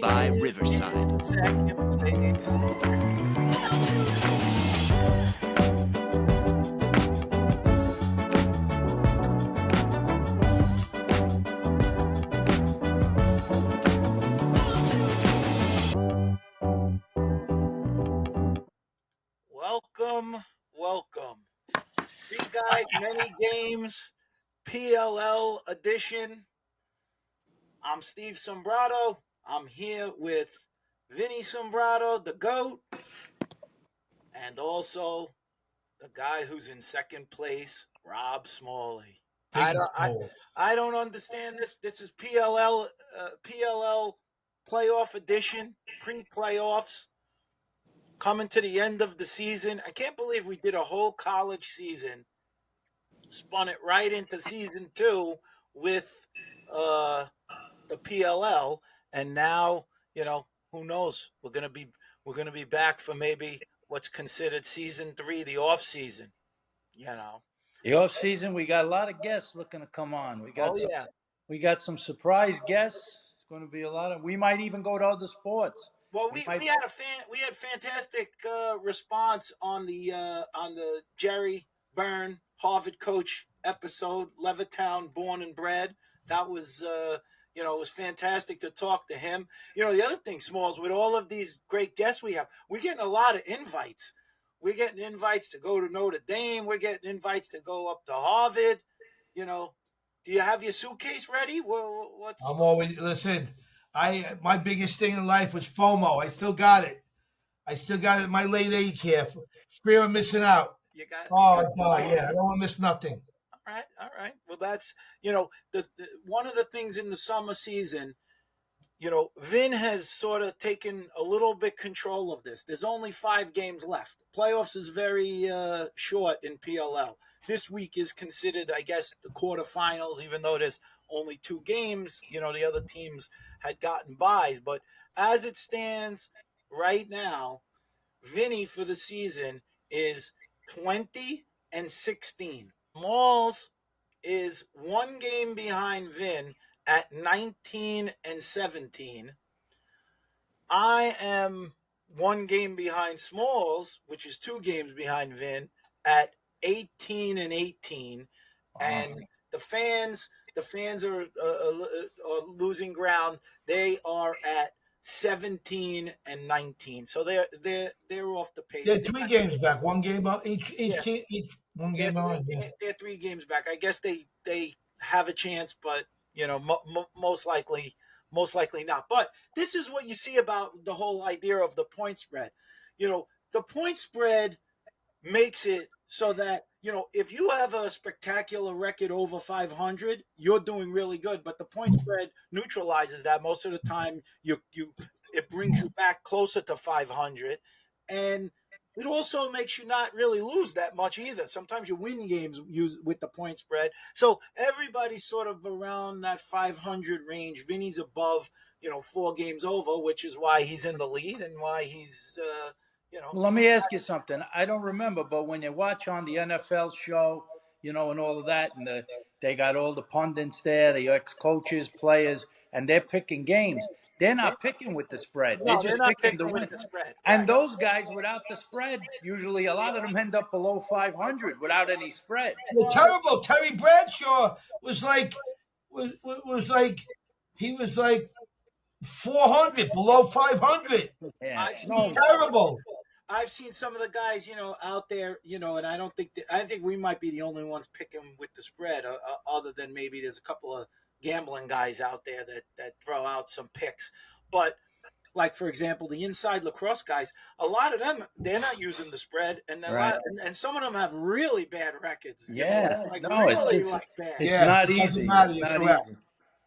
by Riverside. Second place. Welcome. Three guys, many games, PLL edition. I'm Steve Sombrato. I'm here with Vinny Sombrato, the GOAT, and also the guy who's in second place, Rob Smalley. I don't understand this. This is PLL Playoff edition, pre-playoffs. Coming to the end of the season. I can't believe we did a whole college season, spun it right into season 2 with the PLL, and now, who knows? We're gonna be back for maybe what's considered season 3, the off season. The off season, we got a lot of guests looking to come on. We got some surprise guests. It's going to be a lot of. We might even go to other sports. Well, we had fantastic response on the Jerry Byrne Harvard coach episode, Levittown born and bred. That was it was fantastic to talk to him. The other thing, Smalls, with all of these great guests we have, we're getting a lot of invites. We're getting invites to go to Notre Dame. We're getting invites to go up to Harvard. Do you have your suitcase ready? I'm always listen. My biggest thing in life was FOMO. I still got it. At my late age here. Fear of missing out. You got. Oh, yeah. I don't want to miss nothing. All right. Well, that's the one of the things in the summer season. Vin has sort of taken a little bit control of this. There's only 5 games left. Playoffs is very short in PLL. This week is considered, I guess, the quarterfinals, even though there's only 2 games. The other teams had gotten byes. But as it stands right now, Vinny for the season is 20-16. Malls is 1 game behind Vin at 19-17. I am 1 game behind Smalls, which is 2 games behind Vin, at 18-18. And the fans are losing ground. They are at 17-19. So they're off the pace. They're 3 games back. 1 game out each team. One game on. They're 3 games back. I guess they have a chance, but most likely not. But this is what you see about the whole idea of the point spread. The point spread makes it so that if you have a spectacular record over 500, you're doing really good. But the point spread neutralizes that. Most of the time, it brings you back closer to 500, and it also makes you not really lose that much either. Sometimes you win games with the point spread. So everybody's sort of around that 500 range. Vinny's above, 4 games over, which is why he's in the lead and why he's, Let me ask you something. I don't remember, but when you watch on the NFL show, and all of that, and they got all the pundits there, the ex-coaches, players, and they're picking games. They're not picking with the spread. They're just picking the win. And those guys without the spread, usually a lot of them end up below 500 without any spread. They're terrible. Terry Bradshaw was like 400 below 500. Yeah. Terrible. I've seen some of the guys, out there, and I think we might be the only ones picking with the spread, other than maybe there's a couple of gambling guys out there that throw out some picks. But like, for example, the inside lacrosse guys, a lot of them, they're not using the spread, and and some of them have really bad records. Yeah, bad. It's not easy.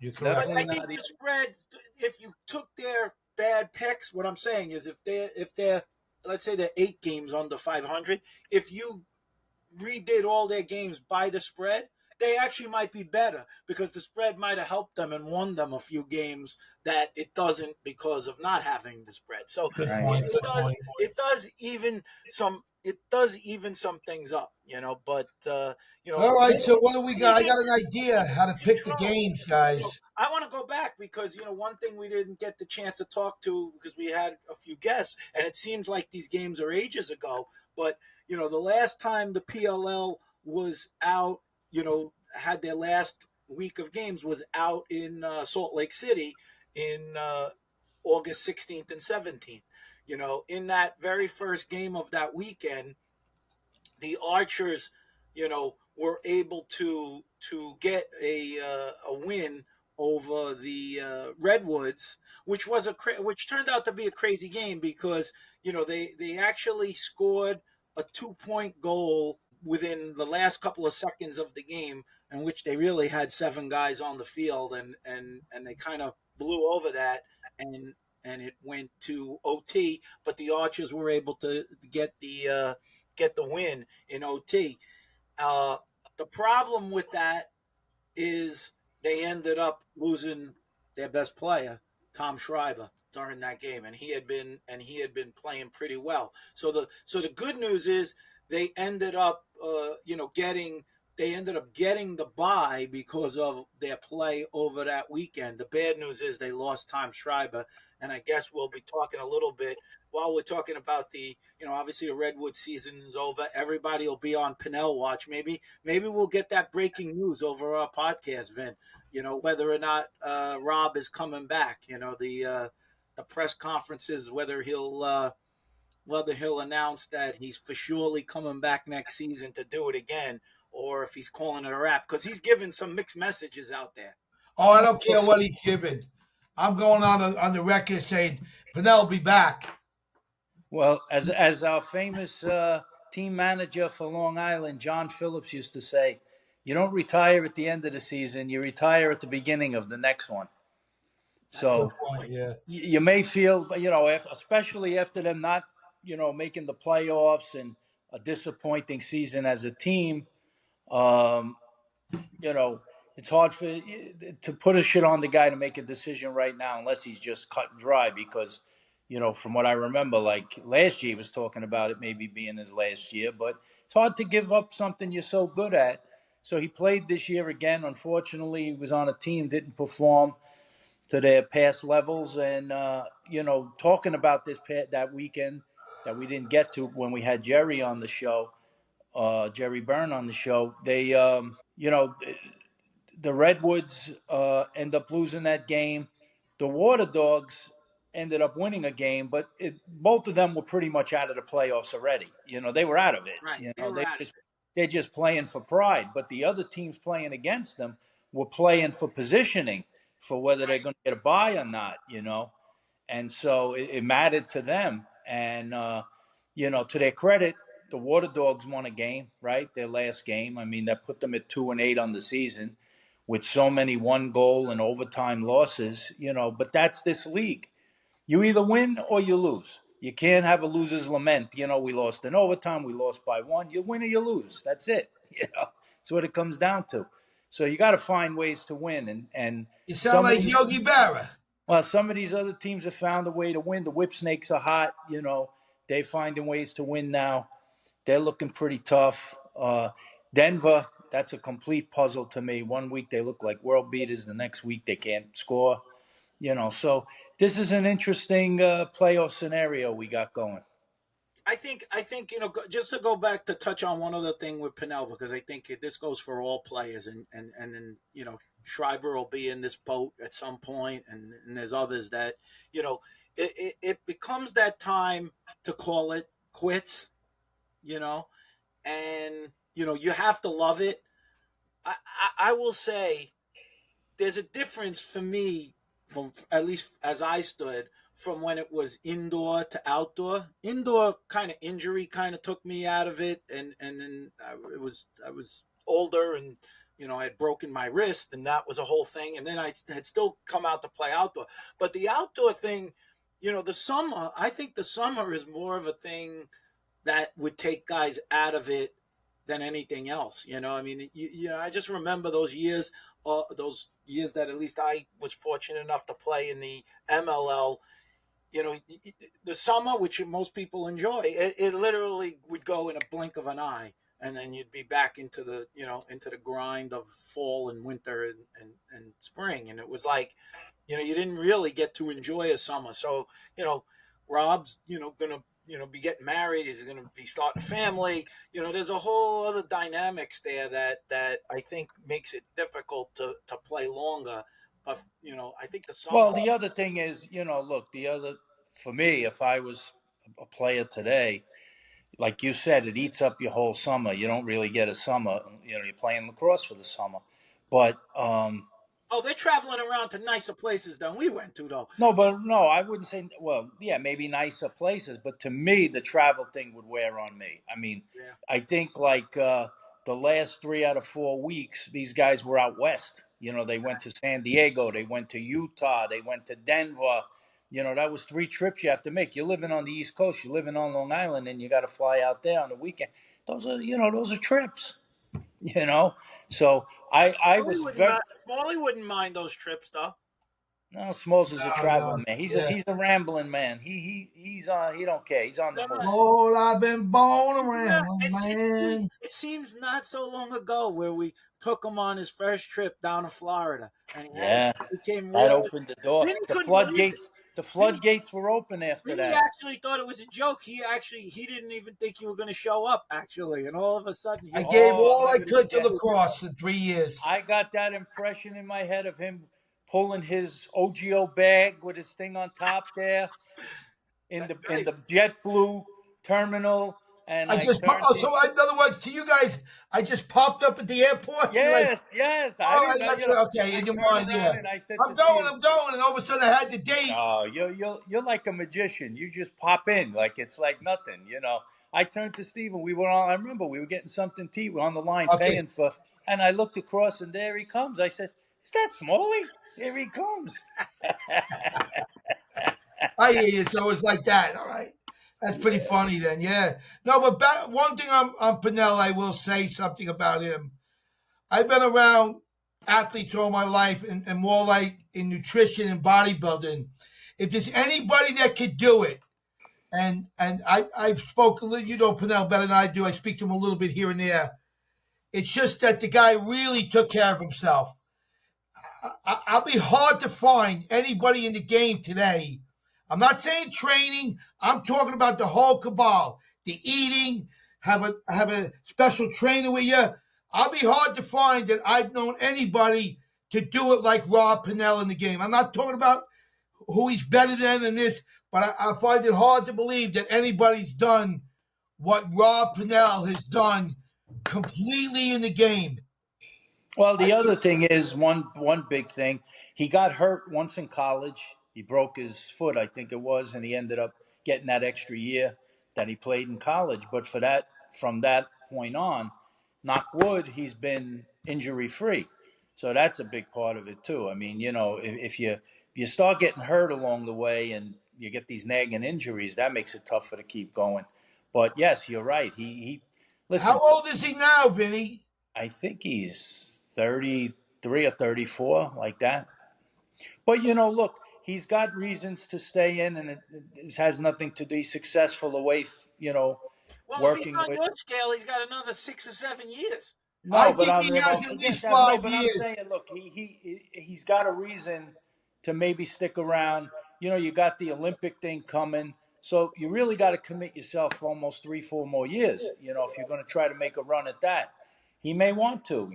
You're correct. But I think the spread, if you took their bad picks, what I'm saying is if they're let's say they're 8 games under 500, if you redid all their games by the spread, they actually might be better because the spread might have helped them and won them a few games that it doesn't because of not having the spread. So Good Right. point. it Good does point. it does even some it does even some things up, but All right. So what do we got? I losing got an idea how to pick the control. games, guys. I want to go back because one thing we didn't get the chance to talk to because we had a few guests, and it seems like these games are ages ago. But the last time the PLL was out, had their last week of games was out in Salt Lake City in August 16th and 17th. In that very first game of that weekend, the Archers, were able to get a win over the Redwoods, which turned out to be a crazy game because they actually scored a 2-point goal within the last couple of seconds of the game, in which they really had 7 guys on the field, and they kind of blew over that, and it went to OT, but the Archers were able to get the win in OT. Uh, the problem with that is they ended up losing their best player, Tom Schreiber, during that game, and he had been playing pretty well. So the good news is they ended up getting the bye because of their play over that weekend. The bad news is they lost Tom Schreiber, and I guess we'll be talking a little bit while we're talking about obviously the Redwood season is over. Everybody will be on Pinnell watch. Maybe we'll get that breaking news over our podcast, Vin. Whether or not Rob is coming back. The press conferences, whether he'll announce that he's for surely coming back next season to do it again, or if he's calling it a wrap, because he's giving some mixed messages out there. Oh, I don't care what he's given. I'm going on the record saying Penelope back. Well, as our famous team manager for Long Island, John Phillips, used to say, you don't retire at the end of the season, you retire at the beginning of the next one. That's a So good point. Yeah. you may feel, especially after them not, making the playoffs and a disappointing season as a team, um, it's hard to put a shit on the guy to make a decision right now unless he's just cut and dry because, from what I remember, like last year he was talking about it maybe being his last year, but it's hard to give up something you're so good at. So he played this year again. Unfortunately, he was on a team, didn't perform to their past levels. And, talking about that weekend that we didn't get to when we had Jerry on the show, Jerry Byrne on the show, you know, the Redwoods end up losing that game. The Water Dogs ended up winning a game, but both of them were pretty much out of the playoffs already. They were out of it. Right. They were out of it. They're just playing for pride. But the other teams playing against them were playing for positioning for whether they're going to get a bye or not. And so it mattered to them. And to their credit, the Water Dogs won a game, right? Their last game. I mean, that put them at 2-8 on the season with so many 1-goal and overtime losses, but that's this league. You either win or you lose. You can't have a loser's lament. We lost in overtime. We lost by 1. You win or you lose. That's it. That's what it comes down to. So you got to find ways to win. And You sound like Yogi Berra. well, some of these other teams have found a way to win. The Whip Snakes are hot. They're finding ways to win now. They're looking pretty tough. Denver, that's a complete puzzle to me. One week they look like world beaters. The next week they can't score. So this is an interesting playoff scenario we got going. I think just to go back to touch on one other thing with Pinnell, because I think this goes for all players, and then Schreiber will be in this boat at some point, and there's others that it becomes that time to call it quits, and you have to love it. I will say there's a difference for me, from at least as I stood, from when it was indoor to outdoor. Indoor kind of injury kind of took me out of it, and then I was older, and I had broken my wrist, and that was a whole thing. And then I had still come out to play outdoor, but the outdoor thing, the summer. I think the summer is more of a thing that would take guys out of it than anything else. I mean, I just remember those years that at least I was fortunate enough to play in the MLL. The summer, which most people enjoy, it literally would go in a blink of an eye, and then you'd be back into the grind of fall and winter and spring, and it was like, you didn't really get to enjoy a summer. So, Rob's, gonna, be getting married. He's gonna be starting a family. There's a whole other dynamics there that I think makes it difficult to play longer. But I think the summer. Well, the other thing is, look, for me, if I was a player today, like you said, it eats up your whole summer. You don't really get a summer. You're playing lacrosse for the summer. But Oh, they're traveling around to nicer places than we went to, though. no, I wouldn't say. Well, yeah, maybe nicer places, but to me, the travel thing would wear on me. I mean, Yeah. I think like the last 3 out of 4 weeks, these guys were out west. They went to San Diego, they went to Utah, they went to Denver. That was 3 trips you have to make. You're living on the East Coast, you're living on Long Island, and you got to fly out there on the weekend. Those are trips. So I was very. Smalley wouldn't mind those trips, though. No, Smalls is a traveling man. Yeah. He's a rambling man. He don't care. He's on the move. Lord, I've been born Yeah, around, man. it seems not so long ago where we took him on his first trip down to Florida, and Yeah, became that real. opened the door. Then he The couldn't believe floodgates. it. The floodgates were open after Then he that. actually thought it was a joke. He didn't even think you were going to show up, actually, and all of a sudden, I gave all I never could to forget. lacrosse in 3 years. I got that impression in my head of him pulling his OGO bag with his thing on top there in the JetBlue terminal, and so in other words, to you guys, I just popped up at the airport. Yes. Okay, in your mind, yeah. And I said, I'm going, and all of a sudden I had the date. Oh, you're like a magician. You just pop in like it's like nothing. I turned to Steve and we were on. I remember we were getting something to eat. We're on the line paying for, and I looked across and there he comes. I said, "Is that Smalley? Here he comes." I hear you. So it's like that. All right. That's pretty funny then, yeah. No, but one thing on Pinnell, I will say something about him. I've been around athletes all my life and more like in nutrition and bodybuilding. If there's anybody that could do it, and I've spoken, Pinnell better than I do. I speak to him a little bit here and there. It's just that the guy really took care of himself. I'll be hard to find anybody in the game today. I'm not saying training. I'm talking about the whole cabal. The eating, have a special trainer with you. I'll be hard to find that I've known anybody to do it like Rob Pinnell in the game. I'm not talking about who he's better than in this, but I find it hard to believe that anybody's done what Rob Pinnell has done completely in the game. Well, the other thing is one big thing. He got hurt once in college. He broke his foot, I think it was, and he ended up getting that extra year that he played in college. But from that point on, knock wood, he's been injury free. So that's a big part of it too. I mean, if you start getting hurt along the way and you get these nagging injuries, that makes it tougher to keep going. But yes, you're right. He listen. How old is he now, Vinny? I think he's 33 or 34, like that. But look, he's got reasons to stay in, and it has nothing to be successful away. Well, working if he's on with. your scale, he's got another 6 or 7 years. No, I but think he has at least 5 years. I'm saying, look, he's got a reason to maybe stick around. You got the Olympic thing coming, so you really got to commit yourself for almost 3-4 more years. If you're going to try to make a run at that. He may want to,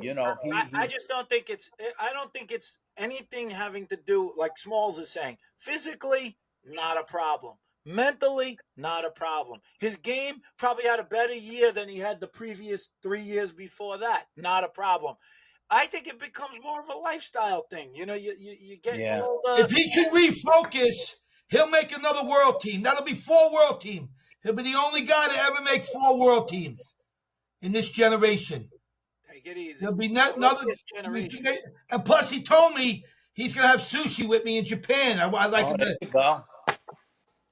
I just don't think I don't think it's anything having to do, like Smalls is saying, physically, not a problem. Mentally, not a problem. His game probably had a better year than he had the previous 3 years before that. Not a problem. I think it becomes more of a lifestyle thing. You get older. If he can refocus, he'll make another world team. That'll be 4 world team. He'll be the only guy to ever make 4 world teams in this generation. Take it easy. There'll be another generation. And plus, he told me he's going to have sushi with me in Japan. I like him to go.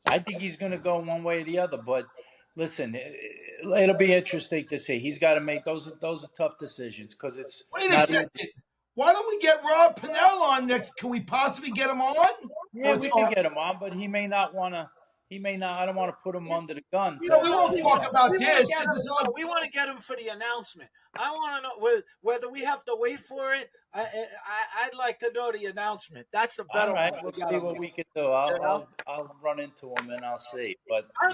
I think he's going to go one way or the other, but listen, it'll be interesting to see. He's got to make those are tough decisions because it's Wait a not easy. second. Why don't we get Rob Pennell on next? Can we possibly get him on? Yeah, we could get him on, but he may not want to. He may not. I don't want to put him under the gun. We won't talk about this. We want to get him for the announcement. I want to know whether we have to wait for it. I'd like to know the announcement. That's the better All right, one. we'll see what we can do. I'll run into him and I'll see. But I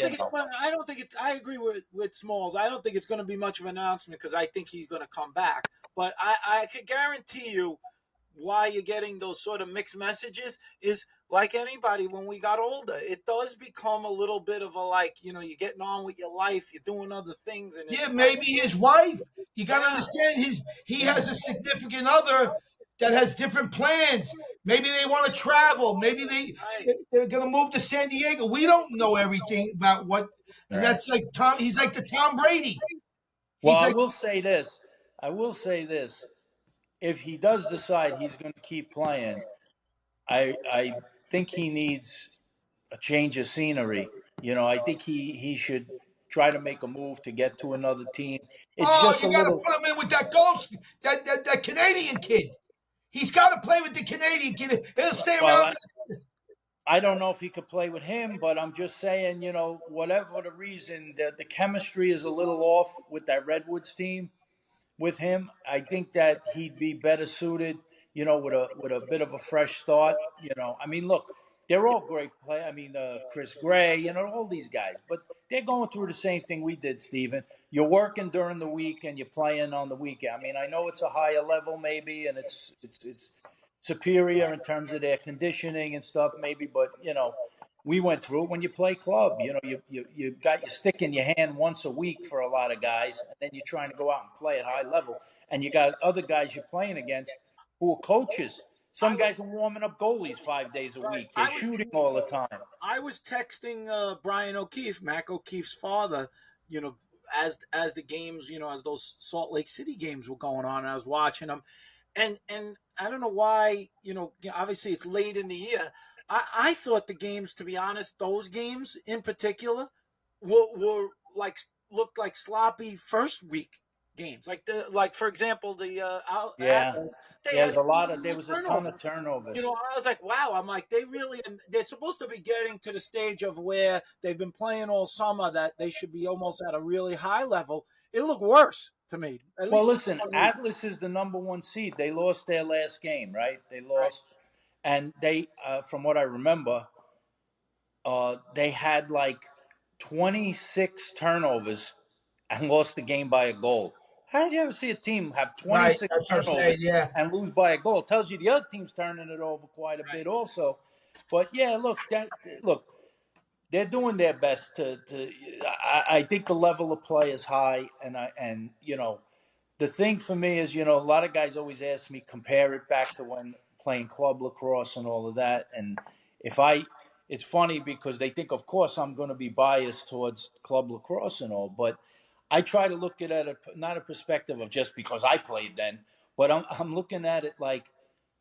don't think it. I agree with Smalls. I don't think it's going to be much of an announcement because I think he's going to come back. But I can guarantee you why you're getting those sort of mixed messages is like anybody when we got older. It does become a little bit of a you're getting on with your life, you're doing other things. And maybe his wife. You got to understand he has a significant other that has different plans. Maybe they want to travel. Maybe they're going to move to San Diego. We don't know everything about what. And that's like Tom. He's like the Tom Brady. I will say this. If he does decide he's going to keep playing, I think he needs a change of scenery. I think he should try to make a move to get to another team. It's just you got to put him in with that Canadian kid. He's got to play with the Canadian kid. He'll stay around. I don't know if he could play with him, but I'm just saying, whatever the reason, the chemistry is a little off with that Redwoods team. With him, I think that he'd be better suited, with a bit of a fresh start. I mean, look, they're all great players. I mean, Chris Gray, all these guys, but they're going through the same thing we did, Steven. You're working during the week and you're playing on the weekend. I mean, I know it's a higher level maybe, and it's superior in terms of their conditioning and stuff maybe, but we went through it when you play club. You got your stick in your hand once a week for a lot of guys, and then you're trying to go out and play at high level. And you got other guys you're playing against who are coaches. Some guys are warming up goalies 5 days a week. They're shooting all the time. I was texting Brian O'Keefe, Mac O'Keefe's father, as the games, as those Salt Lake City games were going on, and I was watching them. And I don't know why, obviously it's late in the year. I thought the games, to be honest, those games in particular were looked like sloppy first week games. For example, there was a ton of turnovers. I was like, wow. I'm like, they're supposed to be getting to the stage of where they've been playing all summer that they should be almost at a really high level. It looked worse to me. Listen, Atlas is the number 1 seed. They lost their last game, right? They lost. Right. And they, from what I remember, they had 26 turnovers and lost the game by a goal. How did you ever see a team have 26 turnovers and lose by a goal? It tells you the other team's turning it over quite a bit also. But look, they're doing their best I think the level of play is high, and the thing for me is, a lot of guys always ask me, compare it back to when playing club lacrosse and all of that. And it's funny because they think, of course, I'm going to be biased towards club lacrosse and all, but I try to look at it not a perspective of just because I played then, but I'm looking at it like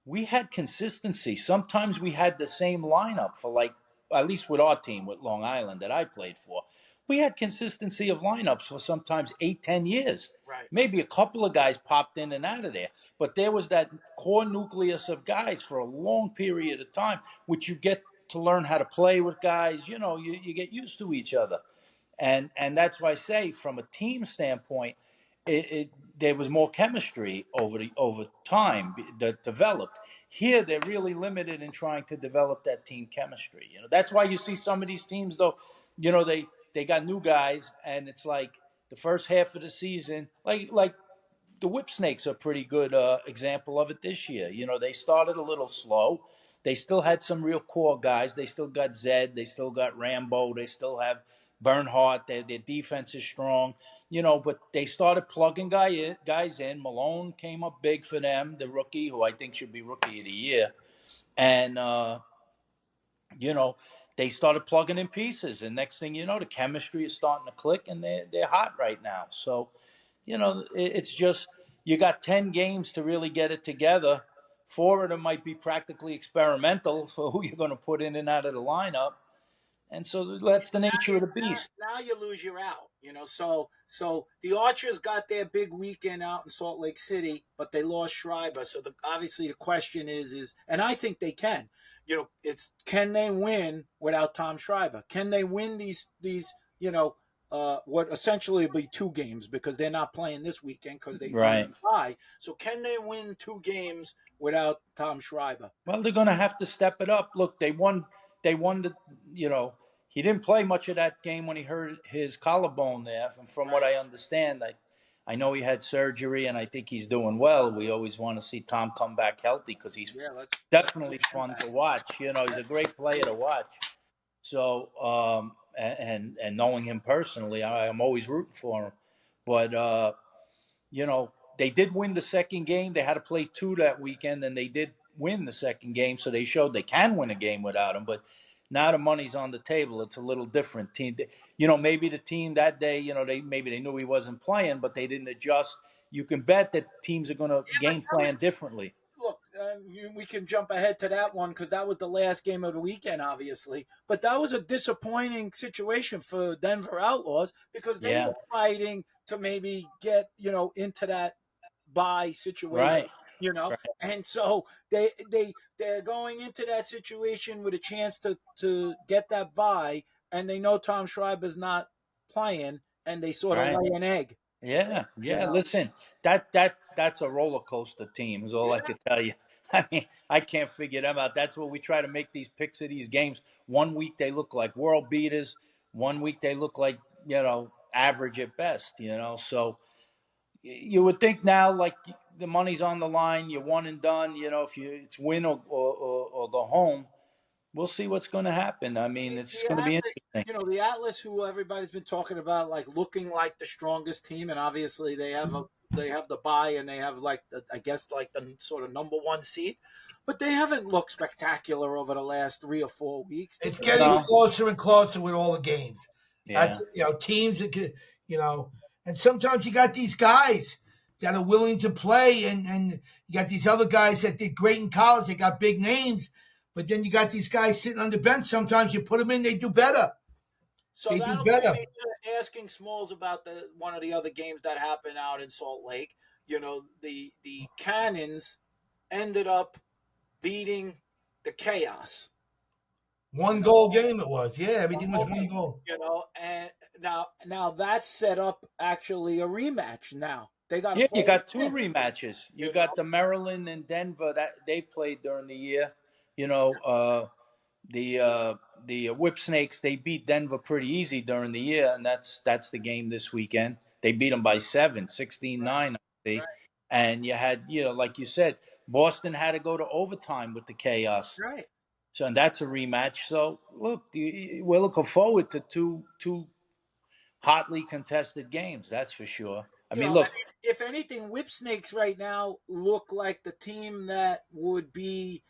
we had consistency. Sometimes we had the same lineup for at least with our team, with Long Island that I played for. We had consistency of lineups for sometimes 8-10 years. Right. Maybe a couple of guys popped in and out of there. But there was that core nucleus of guys for a long period of time, which you get to learn how to play with guys. You get used to each other. And that's why I say, from a team standpoint, there was more chemistry over time that developed. Here, they're really limited in trying to develop that team chemistry. That's why you see some of these teams, though, they got new guys, and it's like the first half of the season, like the Whip Snakes are a pretty good example of it this year. They started a little slow. They still had some real core guys. They still got Zed. They still got Rambo. They still have Bernhardt. Their defense is strong. But they started plugging guys in. Malone came up big for them, the rookie, who I think should be rookie of the year. And, they started plugging in pieces. And next thing you know, the chemistry is starting to click, and they're hot right now. So, it's just you got 10 games to really get it together. 4 of them might be practically experimental for who you're going to put in and out of the lineup. And so that's the nature of the beast. Now you lose your out, So the Archers got their big weekend out in Salt Lake City, but they lost Schreiber. So obviously the question is, and I think they can. It's can they win without Tom Schreiber? Can they win these? What essentially will be 2 games because they're not playing this weekend because they Right. bye. So can they win 2 games without Tom Schreiber? Well, they're going to have to step it up. Look, they won the, he didn't play much of that game when he hurt his collarbone there. And from what I understand, I know he had surgery and I think he's doing well. We always want to see Tom come back healthy because he's definitely fun to watch. He's a great player to watch. So, and knowing him personally, I'm always rooting for him. But, they did win the second game. They had to play 2 that weekend, and they did win the second game, so they showed they can win a game without him. But now the money's on the table. It's a little different team. Maybe the team that day, they knew he wasn't playing, but they didn't adjust. You can bet that teams are going to game plan differently. Look, we can jump ahead to that one because that was the last game of the weekend, obviously. But that was a disappointing situation for Denver Outlaws because they were fighting to maybe get, into that bye situation, right. And so they're going into that situation with a chance to get that bye, and they know Tom Schreiber's not playing, and they sort of lay an egg. Yeah. Listen, that's a roller coaster team is all I could tell you. I mean, I can't figure them out. That's what we try to make these picks of these games. One week they look like world beaters. One week they look like, average at best, So you would think now, like the money's on the line, you're one and done, if it's win or go home. We'll see what's going to happen. I mean, it's going to be interesting. The Atlas, who everybody's been talking about, like looking like the strongest team, and obviously they have the bye and they have the sort of number 1 seed, but they haven't looked spectacular over the last 3 or 4 weeks. It's getting closer and closer with all the games. Yeah. That's teams that could, and sometimes you got these guys that are willing to play, and you got these other guys that did great in college. They got big names. But then you got these guys sitting on the bench. Sometimes you put them in, they do better. So they that'll do better. be asking Smalls about one of the other games that happened out in Salt Lake. The Cannons ended up beating the Chaos. 1 goal game it was. Yeah, everything was 1 goal. And now that's set up actually a rematch now. They got you got 2 rematches. You got the Maryland and Denver that they played during the year. The Whip Snakes, they beat Denver pretty easy during the year, and that's the game this weekend. They beat them by 7, 16-9, right. And you had, like you said, Boston had to go to overtime with the Chaos. Right. So, and that's a rematch. So, look, we're looking forward to two hotly contested games, that's for sure. Look. If anything, Whip Snakes right now look like the team that would be,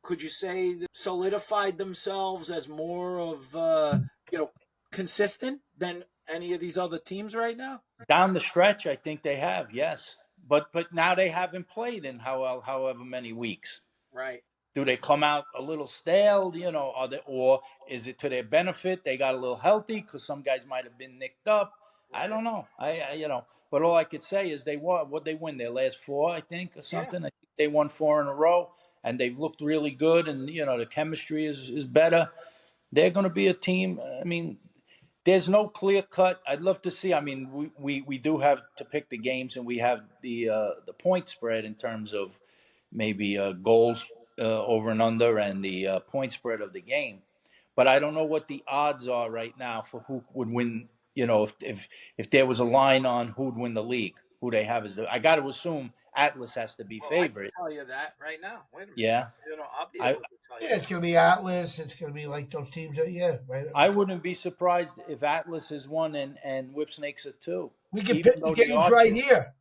could you say solidified themselves as more of, consistent than any of these other teams right now? Down the stretch, I think they have, yes. But now they haven't played in however many weeks. Right. Do they come out a little stale, or is it to their benefit? They got a little healthy because some guys might have been nicked up. Right. I don't know. But all I could say is they win their last 4, I think, or something. Yeah. I think they won 4 in a row, and they've looked really good, and the chemistry is better. They're going to be a team. There's no clear cut. I'd love to see. We do have to pick the games, and we have the point spread in terms of maybe goals over and under, and the point spread of the game. But I don't know what the odds are right now for who would win. If there was a line on who would win the league, who they have as I got to assume Atlas has to be favorite. I can tell you that right now. Wait a minute. Yeah. I'll be able to tell you. Yeah, it's going to be Atlas. It's going to be like those teams. Right. I wouldn't be surprised if Atlas is 1 and Whip Snakes are 2. We can pick the games right here.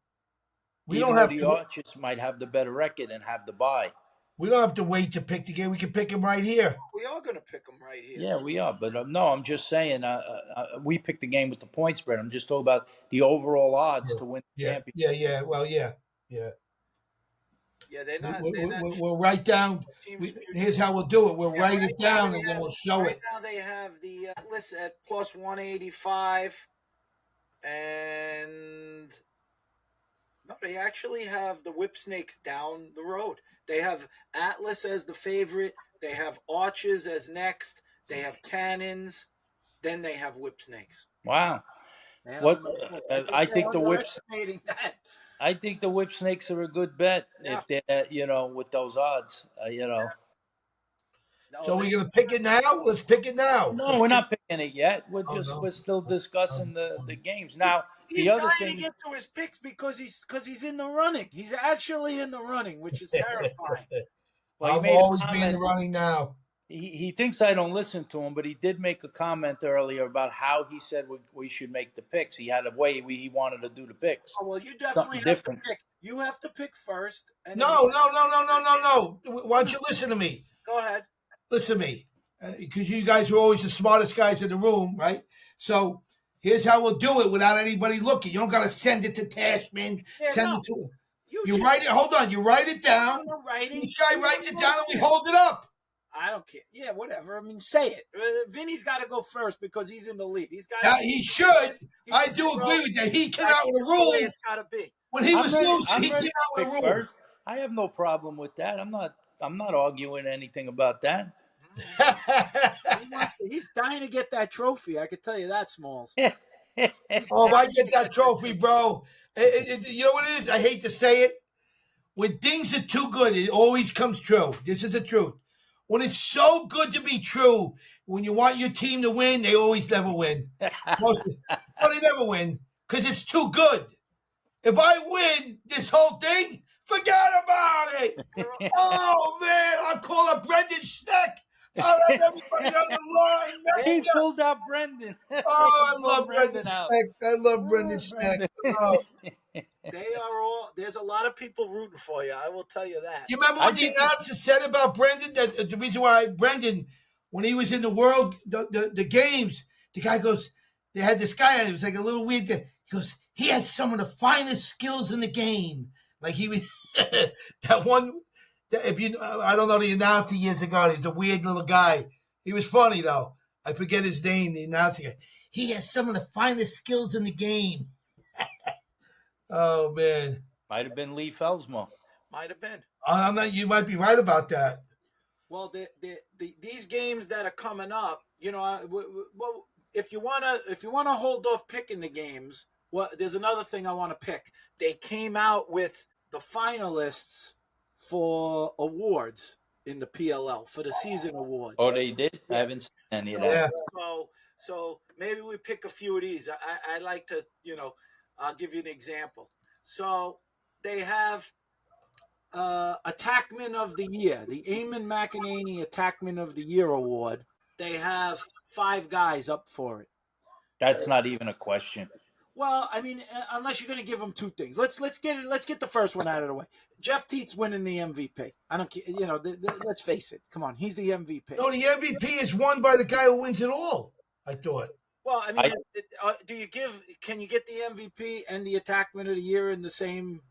We don't have the to. Archers might have the better record and have the bye. We don't have to wait to pick the game. We can pick them right here. We are going to pick them right here. Yeah, we are. But no, I'm just saying we picked the game with the point spread. I'm just talking about the overall odds to win the championship. Yeah. Well, yeah. Yeah, they're not. We'll write down. Here's how we'll do it. We'll write it down and then we'll show it. Right now they have the Atlas at plus 185, and no, they actually have the Whip Snakes down the road. They have Atlas as the favorite. They have Arches as next. They have Cannons. Then they have Whip Snakes. Wow. What I think the Whips. That. I think the Whip Snakes are a good bet Yeah. if they're with those odds. So we're gonna pick it now. Let's pick it now. No, we're not picking it yet. We're still discussing the games now. He's the other trying thing to get to his picks because he's in the running. He's actually in the running, which is terrifying. Well, I'm always being in the running now. He thinks I don't listen to him, but he did make a comment earlier about how he said we should make the picks. He had a way he wanted to do the picks. Oh, well, you definitely have to pick. You have to pick first. And no. Why don't you listen to me? Go ahead. Listen to me, because you guys are always the smartest guys in the room, right? So here's how we'll do it without anybody looking. You don't got to send it to Tashman. It to you write it. Hold on. You write it down. This guy writes it down and we hold it up. I don't care. Yeah, whatever. I mean, say it. Vinny's got to go first because he's in the lead. He should. I do agree with that. He came out with a rule. It's got to be. When he was losing, he came out with a rule. First. I have no problem with that. I'm not arguing anything about that. He's dying to get that trophy. I can tell you that, Smalls. I get that trophy, bro. You know what it is? I hate to say it. When things are too good, it always comes true. This is the truth. When it's so good to be true, when you want your team to win, they always never win. They never win because it's too good. If I win this whole thing, forget about it. Oh, man, I'll call up Brendan Schneck. I'll have everybody on the line. He pulled out Brendan. Oh, I love Brendan Schneck. I love Brendan Schneck. Oh. There's a lot of people rooting for you. I will tell you that. You remember what the announcer said about Brendan? That the reason why Brendan, when he was in the world, the games, the guy goes, they had this guy, it was like a little weird guy. He goes, he has some of the finest skills in the game. Like he was, that one, I don't know the announcer years ago. He's a weird little guy. He was funny though. I forget his name, the announcer guy. He has some of the finest skills in the game. Oh, man. Might have been Lee Felsmo. Might have been. You might be right about that. Well, these games that are coming up, if you wanna hold off picking the games, there's another thing I want to pick. They came out with the finalists for awards in the PLL for the season awards. Oh, they did? Yeah. I haven't seen any of that. Yeah. So maybe we pick a few of these. I like to, I'll give you an example. So they have Attackman of the Year, the Eamon McEnany Attackman of the Year award. They have 5 guys up for it. That's not even a question. Well, I mean, unless you're going to give them 2 things. Let's get the first one out of the way. Jeff Teat's winning the MVP. I don't care. Let's face it. Come on, he's the MVP. No, the MVP is won by the guy who wins it all. I thought. Well, I mean, can you get the MVP and the Attackman of the Year in the same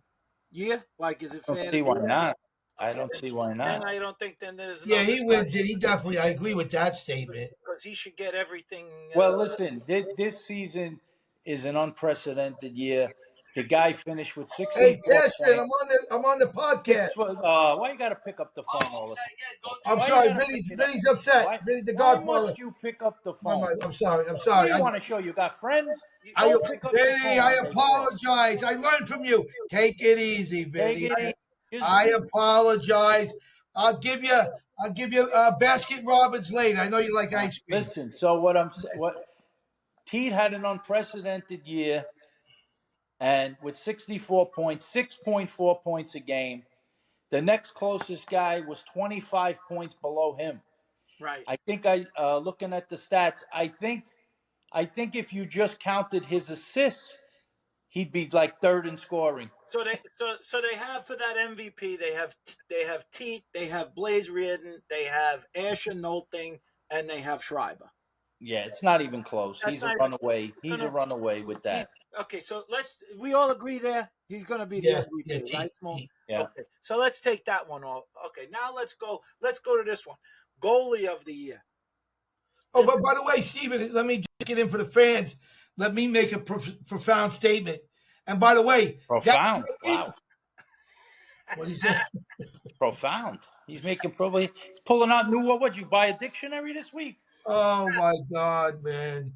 year? Like, is it fair? I don't see why not. Okay. I don't see why not. And I don't think then there's. Yeah, he wins it. He definitely. I agree with that statement. Because he should get everything. Well, listen, this season is an unprecedented year. The guy finished with 64 Hey, Tashman, I'm on the podcast. Why you got to pick up the phone all the time? I'm sorry, Vinny's upset. Vinny, the Godfather. Why must you pick up the phone? I'm sorry. You want to show you got friends? Vinny, I apologize. I learned from you. Take it easy, Vinny. I apologize. I'll give you Baskin Robbins later. I know you like ice cream. Listen, so what Teat had an unprecedented year. And with 64 points, 6.4 points a game, the next closest guy was 25 points below him. Right. I think looking at the stats, I think if you just counted his assists, he'd be like third in scoring. So they have for that MVP, they have Teat, they have Blaze Riorden, they have Asher Nolting, and they have Schreiber. Yeah, it's not even close. He's a runaway. He's a runaway with that. Okay, so we all agree there. He's going to be the Yeah, MVP, right? Small. Yeah. Okay, so let's take that one off. Okay, now let's go. Let's go to this one. Goalie of the year. Oh, but by the way, Steven, let me just get in for the fans. Let me make a profound statement. And by the way, Profound. Wow. What do you say? Profound. He's pulling out new. What would you buy a dictionary this week? Oh my God, man.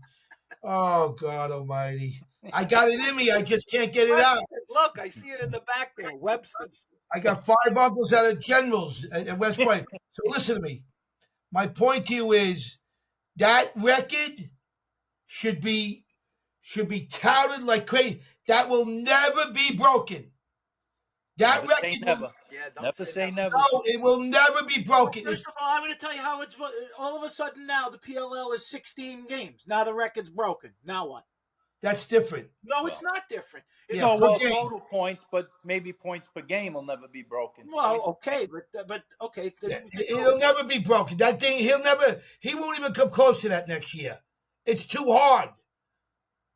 Oh God Almighty. I got it in me. I just can't get it out. Look, I see it in the back there. Webster's. I got 5 uncles out of generals at West Point. So listen to me. My point to you is that record should be touted like crazy. That will never be broken. That Never say record never. Yeah, don't Never say never. never. No, it will never be broken. First of all, I'm going to tell you how it's all of a sudden now the PLL is 16 games. Now the record's broken. Now what? That's different. No, it's not different. It's Yeah, per game. Total points, but maybe points per game will never be broken. well, okay, but okay. It'll never be broken. That thing, he won't even come close to that next year. It's too hard.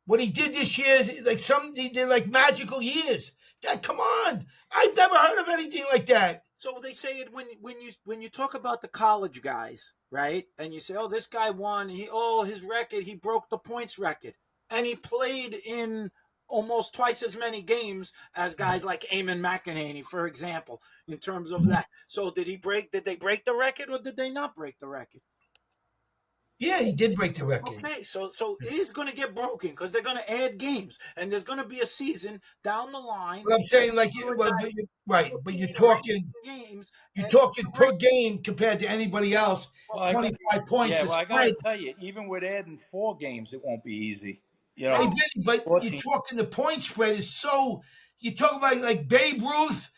What he did this year is they're like magical years. Come on. I've never heard of anything like that. So they say it when you talk about the college guys, right? And you say, oh, this guy won. His record, he broke the points record, and he played in almost twice as many games as guys like Eamon McEnany, for example, in terms of that. So did they break the record, or did they not break the record? Yeah, he did break the record. Okay, so he's going to get broken because they're going to add games, and there's going to be a season down the line. But I'm saying, like, but you're talking games. You're talking per game compared to anybody else. 25 points. Yeah, well, I got to tell you, even with adding 4 games, it won't be easy. You know, but 14. You're talking the point spread is so. You talk about like Babe Ruth.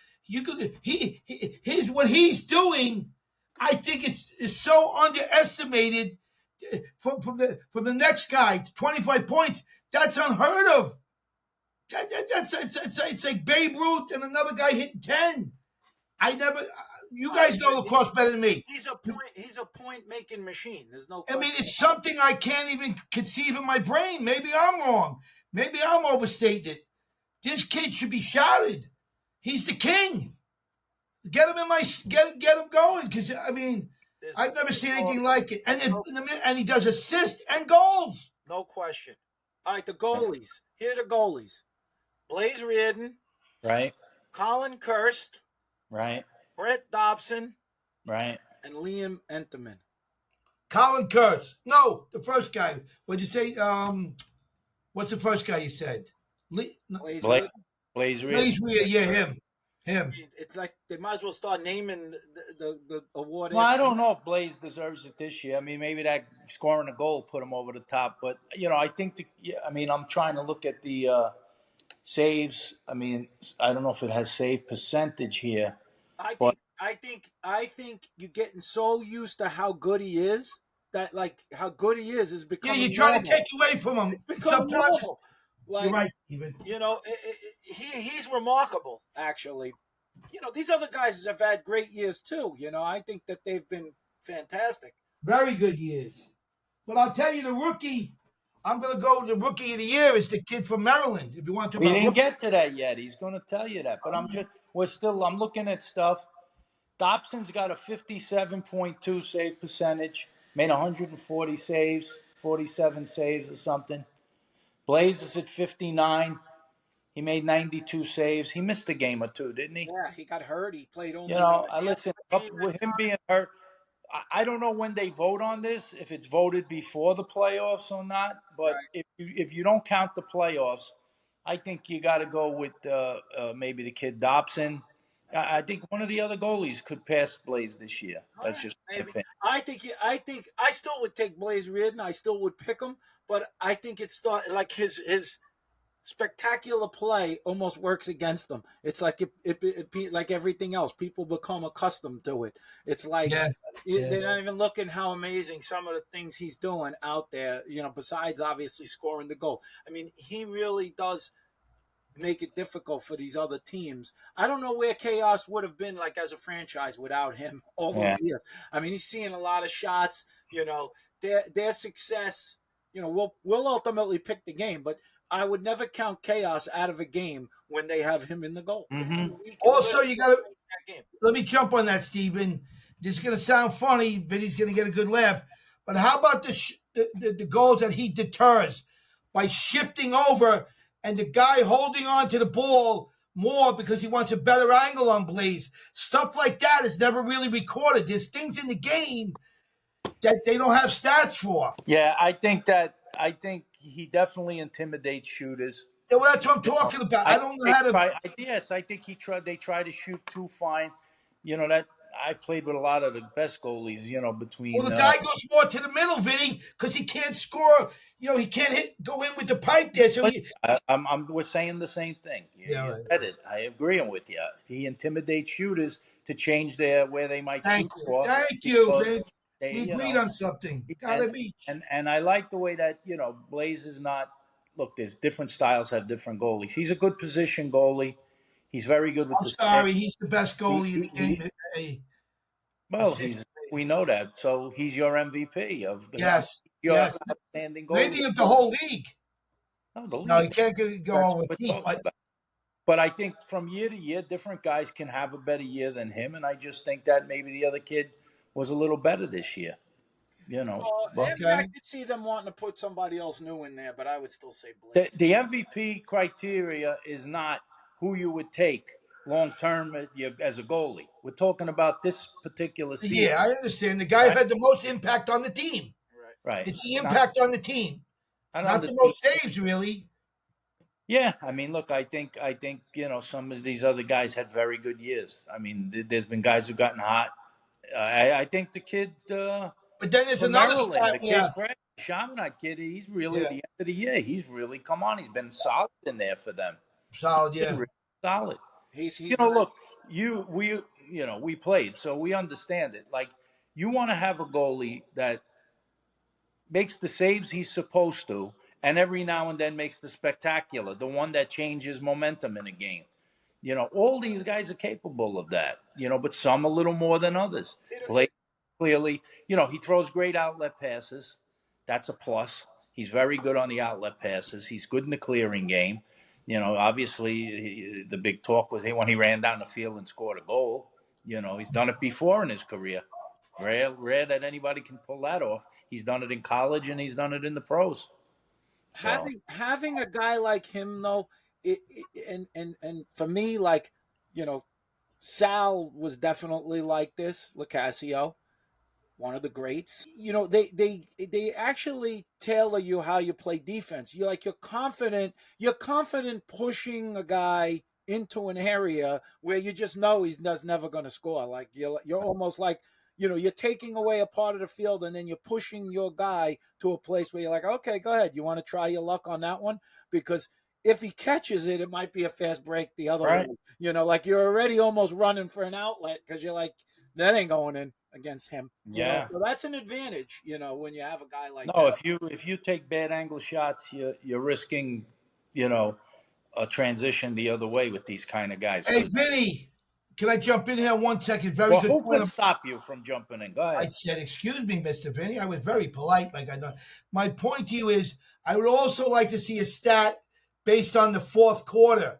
What he's doing. I think is so underestimated. From the next guy, 25 points. That's unheard of. It's like Babe Ruth and another guy hitting 10. You guys know lacrosse better than me. He's a point making machine. There's no question. I mean, it's something I can't even conceive in my brain. Maybe I'm wrong. Maybe I'm overstating it. This kid should be shouted. He's the king. Get him get him going. Because I mean, I've never seen anything like it. And he does assists and goals. No question. All right, the goalies. Here are the goalies. Blaze Riorden. Right. Colin Kirst. Right. Brett Dobson. Right. And Liam Enterman. Colin Kirst. No, the first guy. What'd you say? What's the first guy you said? Blaze Riorden. Blaze Riorden. Yeah, him. It's like they might as well start naming the award. Well, I don't know if Blaze deserves it this year. I mean, maybe that scoring a goal put him over the top. But, I think I'm trying to look at the saves. I mean, I don't know if it has save percentage here. I think you're getting so used to how good he is that how good he is becoming. Yeah, you're trying to take away from him. It's becoming normal. You're right, Steven. He's remarkable, actually. These other guys have had great years too. I think that they've been fantastic. Very good years. But I'll tell you, the rookie, I'm going to go with the rookie of the year is the kid from Maryland. If you want to, we didn't get to that yet. He's going to tell you that. But I'm looking at stuff. Dobson's got a 57.2 save percentage, made 140 saves, 47 saves or something. Blaze is at 59. He made 92 saves. He missed a game or two, didn't he? Yeah, he got hurt. He played only. Listen, with him being hurt, I don't know when they vote on this, if it's voted before the playoffs or not. But if you don't count the playoffs, I think you got to go with maybe the kid Dobson. I think one of the other goalies could pass Blaze this year. That's just maybe. I think I still would take Blaze Riorden. I still would pick him, but I think it's like his spectacular play almost works against them. It's like it like everything else. People become accustomed to it. It's like they're not even looking how amazing some of the things he's doing out there. Besides obviously scoring the goal. I mean, he really does make it difficult for these other teams. I don't know where Chaos would have been like as a franchise without him all those years. I mean, he's seeing a lot of shots. Their success. We'll ultimately pick the game, but I would never count chaos out of a game when they have him in the goal. Mm-hmm. Also, you got to that game. let me jump on that, Steven. This is going to sound funny, but he's going to get a good laugh. But how about the goals that he deters by shifting over and the guy holding on to the ball more because he wants a better angle on Blaze? Stuff like that is never really recorded. There's things in the game that they don't have stats for. Yeah, I think he definitely intimidates shooters. Yeah, well, that's what I'm talking about. I don't know how to. Yes, I think they try to shoot too fine. You know that I've played with a lot of the best goalies. You know, between Well, the guy goes more to the middle, Vinny, because he can't score. You know, he can't go in with the pipe there. So we're saying the same thing. You right. said it. I agree with you. He intimidates shooters to change where they might shoot for. Thank you, Vince. We agreed on something. Gotta be. And I like the way that Blaze is not. Look, there's different styles have different goalies. He's a good position goalie. He's very good with he's the best goalie in the game. Well, we know that. So he's your MVP of the outstanding goalie. Maybe of the whole league. No, he can't go on with Teat. But I think from year to year, different guys can have a better year than him, and I just think that maybe the other kid was a little better this year. I could see them wanting to put somebody else new in there, but I would still say Blaze. The MVP criteria is not who you would take long term as a goalie. We're talking about this particular season. Yeah, I understand. The guy had the most impact on the team. Right. It's the impact on the team, not the most saves, really. Yeah, I mean, look, I think some of these other guys had very good years. I mean, there's been guys who've gotten hot. I think the kid. But then there's another stat. Chaminade kid, he's really at the end of the year. He's really come on. He's been solid in there for them. Solid, yeah. Really solid. He's look, we played, so we understand it. Like, you want to have a goalie that makes the saves he's supposed to, and every now and then makes the spectacular, the one that changes momentum in a game. All these guys are capable of that. But some a little more than others. Blaze, clearly, he throws great outlet passes. That's a plus. He's very good on the outlet passes. He's good in the clearing game. Obviously, the big talk was when he ran down the field and scored a goal. He's done it before in his career. Rare that anybody can pull that off. He's done it in college and he's done it in the pros. So. Having a guy like him, though, and for me, like, Sal was definitely like this. Lacasio, one of the greats. They actually tailor you how you play defense. You're confident pushing a guy into an area where you just know he's never going to score. Like you're almost like, you're taking away a part of the field and then you're pushing your guy to a place where you're like, okay, go ahead. You want to try your luck on that one? Because if he catches it, it might be a fast break the other way. Like you're already almost running for an outlet because you're like, that ain't going in against him. Yeah. So that's an advantage, when you have a guy like that. No, if you take bad angle shots, you're risking, a transition the other way with these kind of guys. Hey, Vinny, can I jump in here 1 second? Very good. Who could stop you from jumping in? Go ahead. I said, excuse me, Mr. Vinny. I was very polite. My point to you is I would also like to see a stat based on the fourth quarter.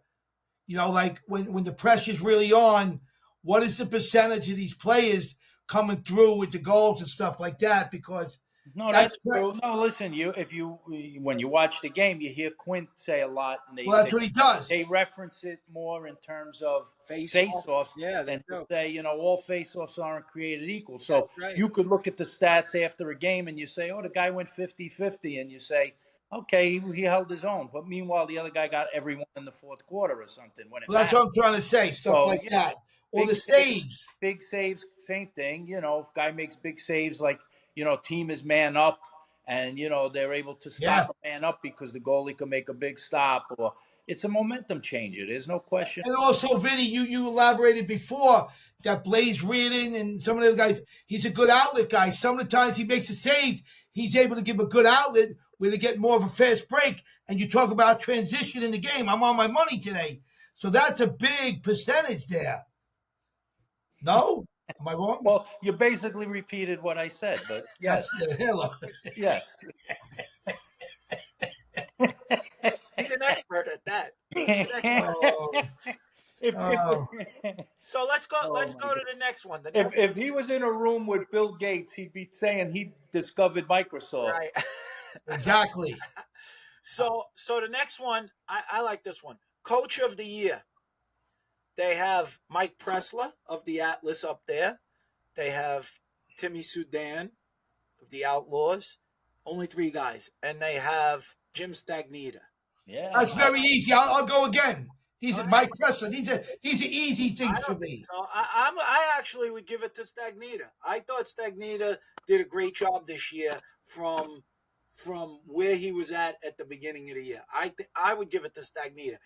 Like when the pressure's really on, what is the percentage of these players coming through with the goals and stuff like that? Because that's true. No, listen, when you watch the game, you hear Quint say a lot. And that's what he does. They reference it more in terms of face-offs. Yeah, than to say, all face-offs aren't created equal. So you could look at the stats after a game and you say, oh, the guy went 50-50. And you say, okay, he held his own. But meanwhile, the other guy got everyone in the fourth quarter or something. That's what I'm trying to say, stuff like that. Or the saves. Big saves, same thing. If guy makes big saves, like, team is man up and, they're able to stop a man up because the goalie can make a big stop, or it's a momentum changer. There's no question. And also, Vinny, you elaborated before that Blaze Riorden and some of the other guys, he's a good outlet guy. Some of the times he makes a save, he's able to give a good outlet where they get more of a fast break. And you talk about transition in the game. I'm on my money today. So that's a big percentage there. No? Am I wrong? Well, you basically repeated what I said, but yes. Hello. Yes. He's an expert at that. Oh, if, oh. So let's go. Oh, Let's my go God. to the next one. The next, if he was in a room with Bill Gates, he'd be saying he discovered Microsoft. right. Exactly. So the next one, I like this one. Coach of the Year. They have Mike Pressler of the Atlas up there. They have Timmy Sudan of the Outlaws. Only 3 guys. And they have Jim Stagnita. Yeah, That's very easy. I'll go again. These Go are ahead. Mike Presser. These are easy I things for don't think me. so. I actually would give it to Stagnita. I thought Stagnita did a great job this year from where he was at the beginning of the year. I would give it to Stagnita.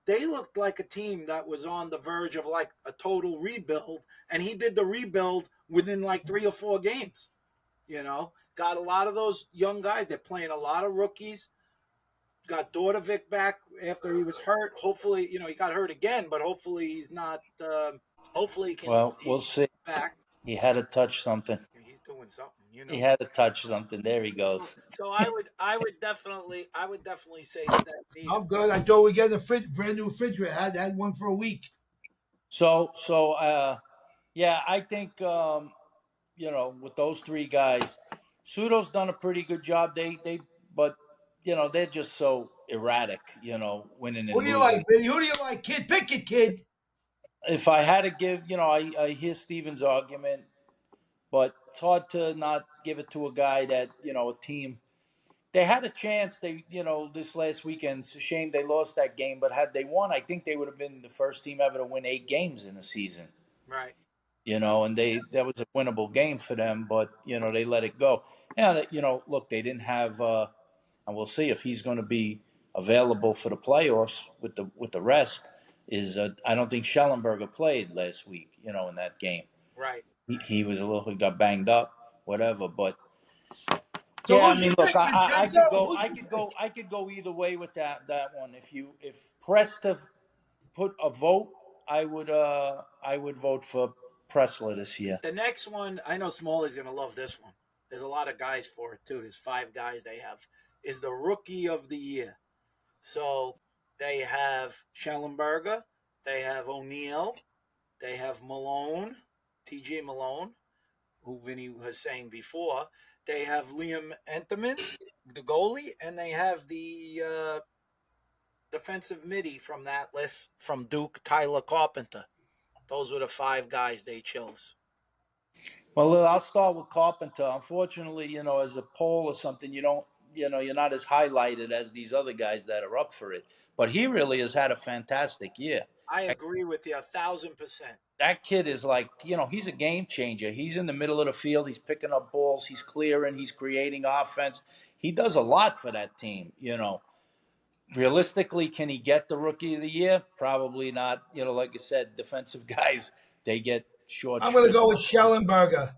They looked like a team that was on the verge of like a total rebuild, and he did the rebuild within like 3 or 4 games. Got a lot of those young guys. They're playing a lot of rookies. Got Dordovic back after he was hurt. Hopefully, he got hurt again, but hopefully he's not. Hopefully he can. well, we'll see. Back. He had to touch something. He's doing something. He had to touch something. There he goes. So I would definitely say Stagnita. I'm good. I thought we get a brand new refrigerator. I had one for a week. So yeah, I think with those 3 guys, Sudo's done a pretty good job. But they're just so erratic. Winning and Who do you losing. like, Vinny? Who do you like, kid? Pick it, kid. If I had to give, I hear Steven's argument, but it's hard to not give it to a guy that a team. They had a chance. This last weekend. It's a shame they lost that game. But had they won, I think they would have been the first team ever to win 8 games in a season. Right. And that was a winnable game for them, but they let it go. And look, they didn't have. And we'll see if he's going to be available for the playoffs with the rest. I don't think Schellenberger played last week. In that game. Right. He was he got banged up, whatever. But So yeah, I who's mean, your look, pick, I Vincenzo? I could go either way with that one. If pressed to put a vote, I would vote for Pressler this year. The next one, I know Smalley's going to love this one. There's a lot of guys for it too. There's 5 guys they have. Is the Rookie of the Year. So they have Schellenberger, they have O'Neill, they have Malone, TJ Malone, who Vinny was saying before. They have Liam Enterman, the goalie, and they have the defensive midi from that list from Duke, Tyler Carpenter. Those were the 5 guys they chose. Well, I'll start with Carpenter. Unfortunately, as a poll or something, you're not as highlighted as these other guys that are up for it. But he really has had a fantastic year. I agree with you 1,000%. That kid is like, he's a game changer. He's in the middle of the field. He's picking up balls. He's clearing. He's creating offense. He does a lot for that team, Realistically, can he get the Rookie of the Year? Probably not. Like I said, defensive guys, they get short. I'm going to go with Schellenberger.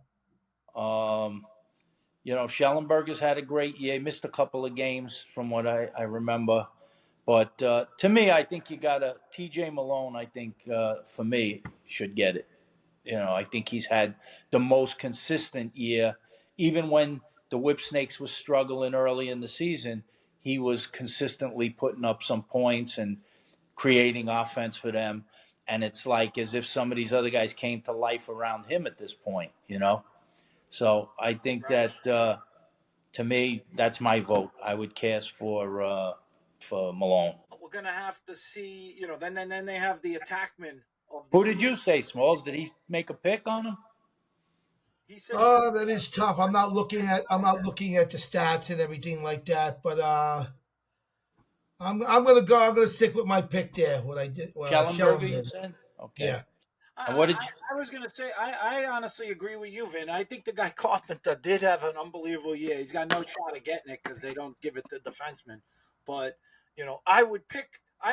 Schellenberger's had a great year. He missed a couple of games from what I remember. But to me, I think you got to – TJ Malone, I think, for me, should get it. I think he's had the most consistent year. Even when the Whipsnakes was struggling early in the season, he was consistently putting up some points and creating offense for them. And it's like as if some of these other guys came to life around him at this point, So I think that, to me, that's my vote. I would cast for Malone. We're going to have to see, then they have the Attackman. Who did you say, Smalls? Did he make a pick on him? He said, that is tough. I'm not looking at the stats and everything like that, but I'm going to stick with my pick there. What I did. Schellenberger, you said? Okay. Yeah. And what did you? I was going to say, I honestly agree with you, Vin. I think the guy Carpenter did have an unbelievable year. He's got no shot of getting it because they don't give it to defensemen. But, I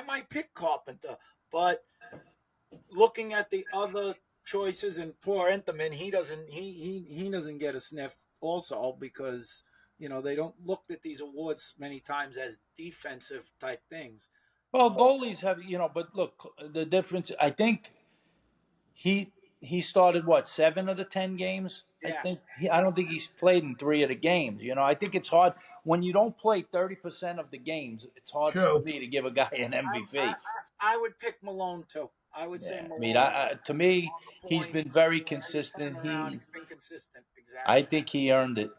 might pick Carpenter. But looking at the other choices and poor Enterman, he doesn't get a sniff also because, they don't look at these awards many times as defensive type things. Well, goalies have, but look, the difference, I think he started, 7 of the 10 games? Yeah. I don't think he's played in 3 of the games. I think it's hard when you don't play 30% of the games. It's hard for True. me to give a guy an MVP. I would pick Malone too. I would say Yeah, I mean, Malone to me, on the he's point. been very Every consistent. turnaround, he's been consistent. I Exactly. think he earned it.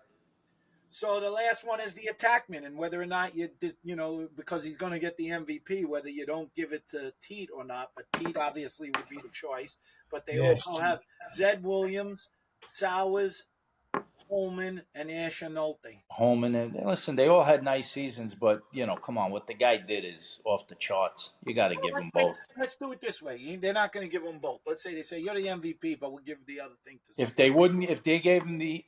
So the last one is the attackman, and whether or not because he's going to get the MVP, whether you don't give it to Teat or not. But Teat obviously would be the choice. But they Yes. also have Zed Williams, Sowers, Holman, and Asher Nolte. Holman and listen, they all had nice seasons, but come on, what the guy did is off the charts. You got to give them both. Let's do it this way. They're not going to give them both. Let's say they say you're the MVP, but we'll give the other thing to somebody. If they gave him the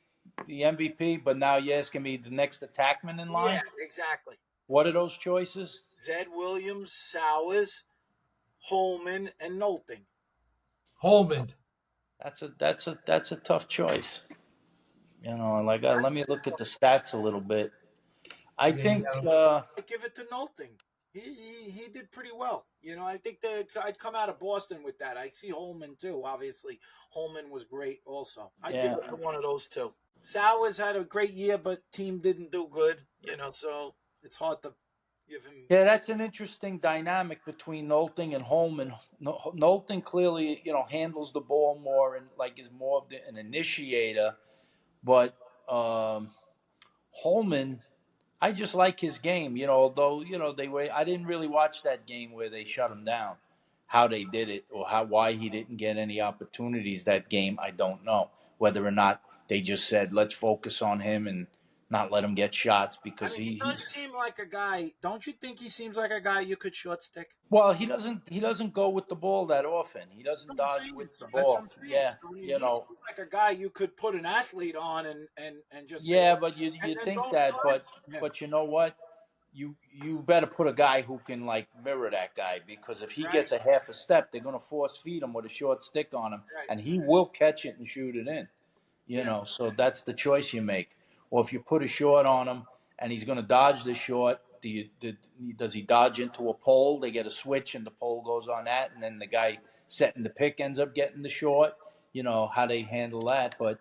MVP, but now you're asking me the next attackman in line. Yeah, exactly. What are those choices? Zed Williams, Sowers, Holman, and Nolte. Holman. That's a tough choice. Let me look at the stats a little bit. I think give it to Nolte. He did pretty well. I think that I'd come out of Boston with that. I see Holman too. Obviously, Holman was great also. I'd give it to one of those two. Sowers had a great year, but team didn't do good. So it's hard to give him. Yeah, that's an interesting dynamic between Nolte and Holman. Nolte clearly, handles the ball more and is more of an initiator, but Holman, I just like his game. Although I didn't really watch that game where they shut him down. How they did it or why he didn't get any opportunities that game, I don't know. Whether or not they just said let's focus on him and not let him get shots because he does seem like a guy. Don't you think he seems like a guy you could short stick? Well, he doesn't go with the ball that often. He doesn't dodge with the ball. Yeah, so, he seems like a guy you could put an athlete on and just yeah, say, but you think that, but you know what? You better put a guy who can mirror that guy because if he gets a half a step, they're going to force feed him with a short stick on him, and he will catch it and shoot it in. So that's the choice you make. Or if you put a short on him and he's going to dodge the short, does he dodge into a pole? They get a switch and the pole goes on that, and then the guy setting the pick ends up getting the short. How they handle that. But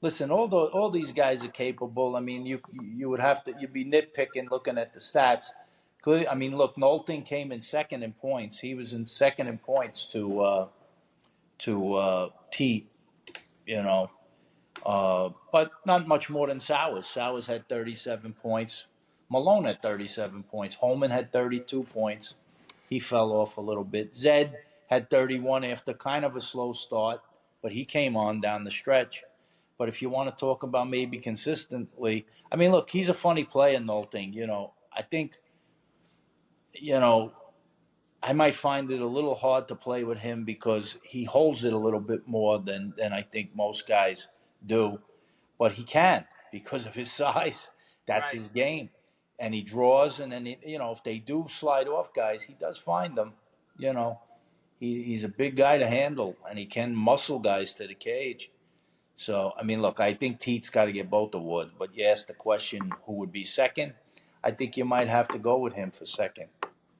listen, all these guys are capable. I mean, you would have to you'd be nitpicking looking at the stats. Clearly, I mean, look, Nolte came in second in points. He was in second in points to Teat. But not much more than Sowers. Sowers had 37 points. Malone had 37 points. Holman had 32 points. He fell off a little bit. Zed had 31 after kind of a slow start, but he came on down the stretch. But if you want to talk about maybe consistently, I mean, look, he's a funny player, Nolte. I think, I might find it a little hard to play with him because he holds it a little bit more than I think most guys do. But he can because of his size. That's his game. And he draws, and then, if they do slide off guys, he does find them. He's a big guy to handle, and he can muscle guys to the cage. So, I mean, look, I think Teat's got to get both awards. But you asked the question, who would be second? I think you might have to go with him for second.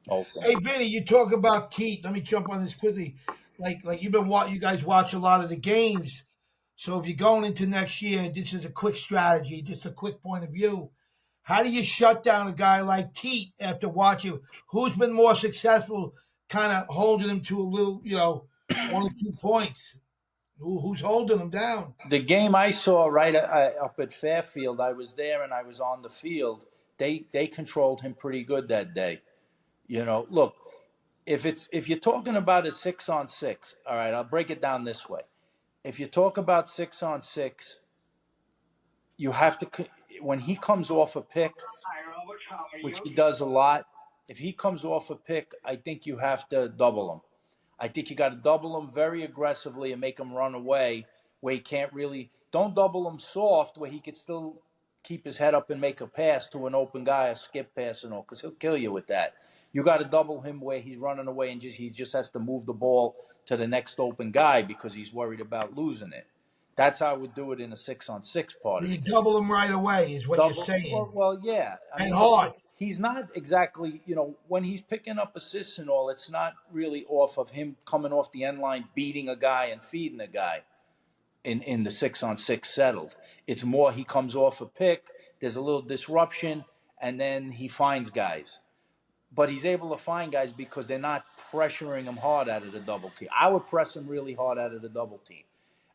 Okay. Hey, Vinny, you talk about Teat. Let me jump on this quickly. Like you guys watch a lot of the games. So if you're going into next year, this is a quick strategy, just a quick point of view. How do you shut down a guy like Teat after watching? Who's been more successful, kind of holding him to a little, 1 or 2 points? Who's holding him down? The game I saw right up at Fairfield, I was there and I was on the field. They controlled him pretty good that day. Look, if you're talking about a 6-on-6, all right, I'll break it down this way. If you talk about 6-on-6, you have to, when he comes off a pick, which he does a lot, if he comes off a pick, I think you have to double him. I think you got to double him very aggressively and make him run away where he can't really, don't double him soft where he could still keep his head up and make a pass to an open guy, a skip pass and all, because he'll kill you with that. You got to double him where he's running away and he just has to move the ball to the next open guy because he's worried about losing it. That's how I would do it in a 6-on-6 part of it. You double him right away is what you're saying. Well, yeah. And hard. He's not exactly, when he's picking up assists and all, it's not really off of him coming off the end line, beating a guy and feeding a guy. in the 6-on-6 settled. It's more he comes off a pick, there's a little disruption, and then he finds guys. But he's able to find guys because they're not pressuring him hard out of the double team. I would press him really hard out of the double team.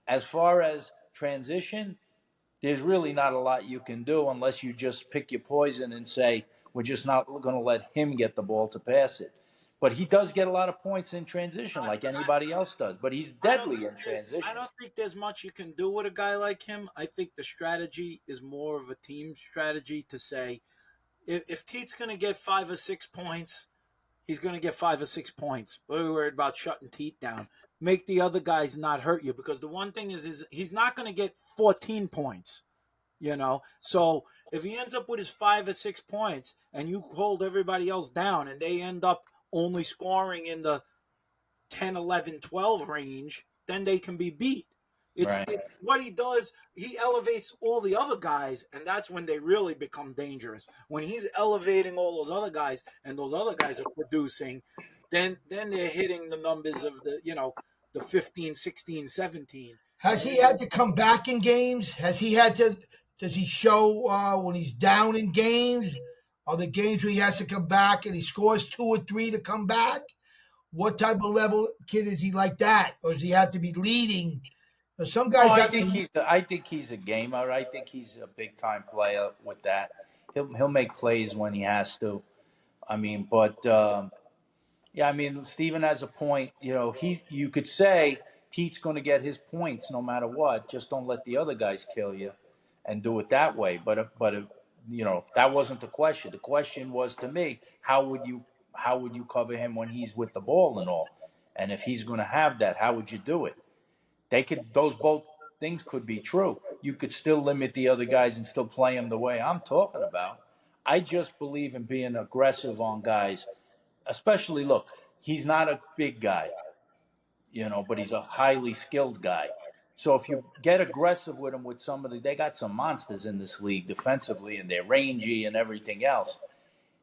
As far as transition, there's really not a lot you can do unless you just pick your poison and say, we're just not going to let him get the ball to pass it. But he does get a lot of points in transition like anybody else does. But he's deadly in transition. I don't think there's much you can do with a guy like him. I think the strategy is more of a team strategy to say, if Teat's going to get 5 or 6 points, he's going to get 5 or 6 points. We're worried about shutting Teat down. Make the other guys not hurt you, because the one thing is he's not going to get 14 points, So if he ends up with his 5 or 6 points and you hold everybody else down and they end up only scoring in the 10, 11, 12 range, then they can be beat. It's what he does. He elevates all the other guys, and that's when they really become dangerous. When he's elevating all those other guys, and those other guys are producing, then they're hitting the numbers of the 15, 16, 17. Has he had to come back in games? Has he had to? Does he show when he's down in games? Are the games where he has to come back and he scores 2 or 3 to come back? What type of level kid is he like that, or does he have to be leading? Some guys. I think he's a gamer. I think he's a big time player with that. He'll make plays when he has to. I mean, but Steven has a point. You could say Teat's going to get his points no matter what. Just don't let the other guys kill you, and do it that way. But that wasn't the question. The question was, to me, how would you cover him when he's with the ball and all? And if he's going to have that, how would you do it? Those both things could be true. You could still limit the other guys and still play them the way I'm talking about. I just believe in being aggressive on guys, especially, look, he's not a big guy, but he's a highly skilled guy. So if you get aggressive with him with somebody, they got some monsters in this league defensively, and they're rangy and everything else.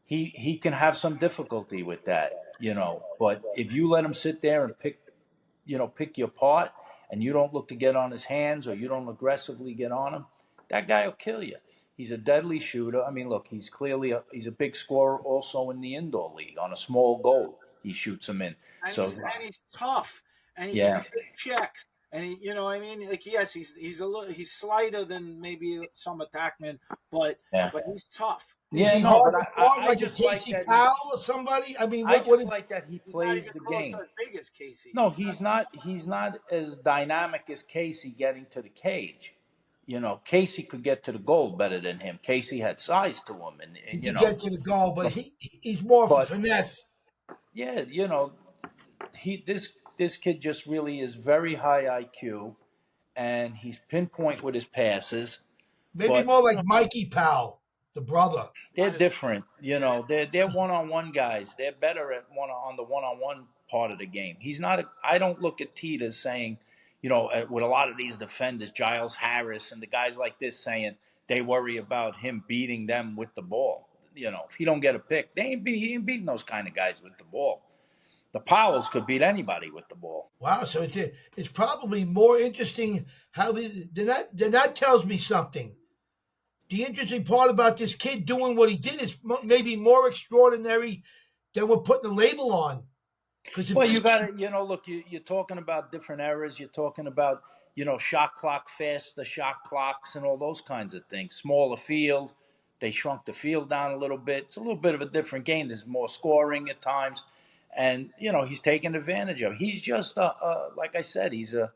He can have some difficulty with that, But if you let him sit there and pick you apart, and you don't look to get on his hands, or you don't aggressively get on him, that guy will kill you. He's a deadly shooter. I mean, look, he's clearly he's a big scorer also in the indoor league. On a small goal, he shoots them in. And he's tough, and he can take checks. And he, like, yes, he's slighter than maybe some attackmen, but he's tough. Is he hard to guard like a Casey Powell or somebody? I mean, I just like that he plays the game. As big as Casey. No, he's not. He's not as dynamic as Casey getting to the cage. Casey could get to the goal better than him. Casey had size to him, and he could get to the goal, but he's more of a finesse. Yeah, this kid just really is very high IQ, and he's pinpoint with his passes. Maybe more like Mikey Powell, the brother. They're different, They're one-on-one guys. They're better at on the one-on-one part of the game. He's not. I don't look at Teat as saying, with a lot of these defenders, Giles Harris and the guys like this, saying they worry about him beating them with the ball. If he don't get a pick, he ain't beating those kind of guys with the ball. The Powells could beat anybody with the ball. Wow, so it's probably more interesting how that tells me something. The interesting part about this kid doing what he did is maybe more extraordinary than we're putting a label on. Well, you got to, look, you're talking about different eras. You're talking about, shot clock faster shot clocks and all those kinds of things. Smaller field. They shrunk the field down a little bit. It's a little bit of a different game. There's more scoring at times. And, he's taking advantage of it. He's just, like I said, he's a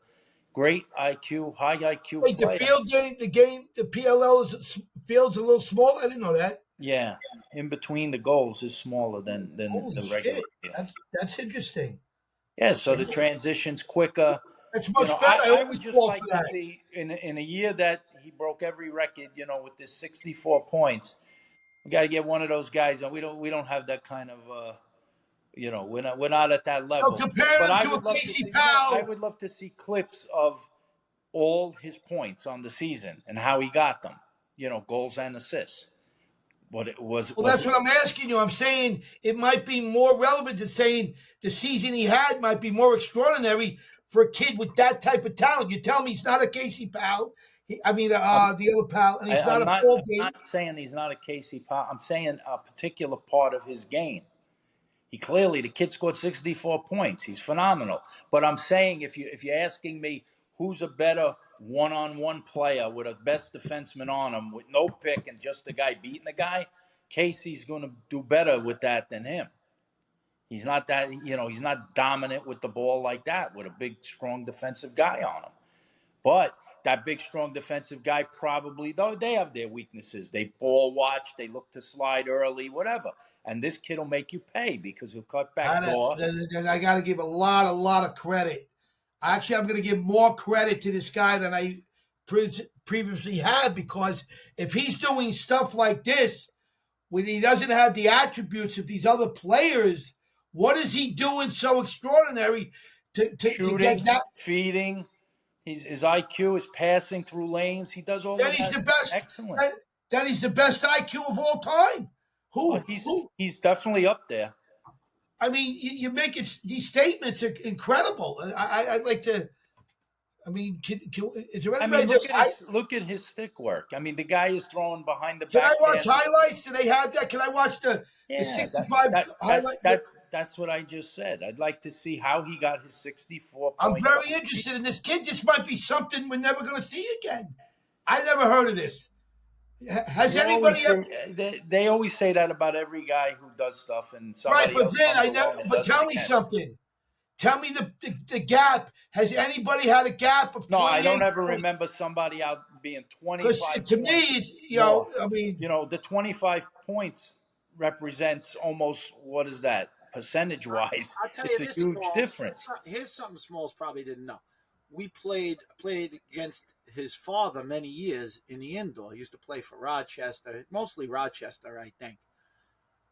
great IQ, high IQ player. The field game, the PLL field's a little small. I didn't know that. Yeah, in between the goals is smaller than the regular field. That's interesting. Yeah, so the transition's quicker. It's much better. I would just like to see in a year that he broke every record, with this 64 points. We got to get one of those guys, and we don't have that kind of. We're not at that level. So compare him to a Casey Powell. I would love to see clips of all his points on the season and how he got them. Goals and assists. What it was. Well, that's what I'm asking you. I'm saying it might be more relevant to saying the season he had might be more extraordinary for a kid with that type of talent. You tell me he's not a Casey Powell. The other Powell, and he's not a Paul I'm Gate. not saying he's not a Casey Powell. I'm saying a particular part of his game. The kid scored 64 points. He's phenomenal. But I'm saying if you're asking me who's a better one-on-one player with a best defenseman on him with no pick and just the guy beating the guy, Casey's going to do better with that than him. He's not that, he's not dominant with the ball like that with a big, strong defensive guy on him. But that big, strong defensive guy probably, though, they have their weaknesses. They ball watch, they look to slide early, whatever. And this kid will make you pay because he'll cut back door. I got to give a lot of credit. Actually, I'm going to give more credit to this guy than I previously had, because if he's doing stuff like this when he doesn't have the attributes of these other players, what is he doing so extraordinary to get that? Feeding. His IQ is passing through lanes. He does all that. He's the best. Excellent. Then he's the best IQ of all time. He's definitely up there. I mean, you make these statements are incredible. I'd like to. I mean, is there anybody? Look at his stick work. I mean, the guy is throwing behind the back. Can I watch highlights? Do they have that? Can I watch the 65 highlight? That's what I just said. I'd like to see how he got his 64 I'm points. very interested in this kid. This might be something we're never going to see again. I never heard of this. Has anybody ever? They always say that about every guy who does stuff, and somebody else. But tell me something. Tell me the gap. Has anybody had a gap of 28 No, I don't ever remember somebody out being 25 points. To me, it's, the 25 points represents almost, what is that, percentage-wise? It's a huge difference. Here's something Smalls probably didn't know. We played against his father many years in the indoor. He used to play for Rochester, mostly Rochester, I think.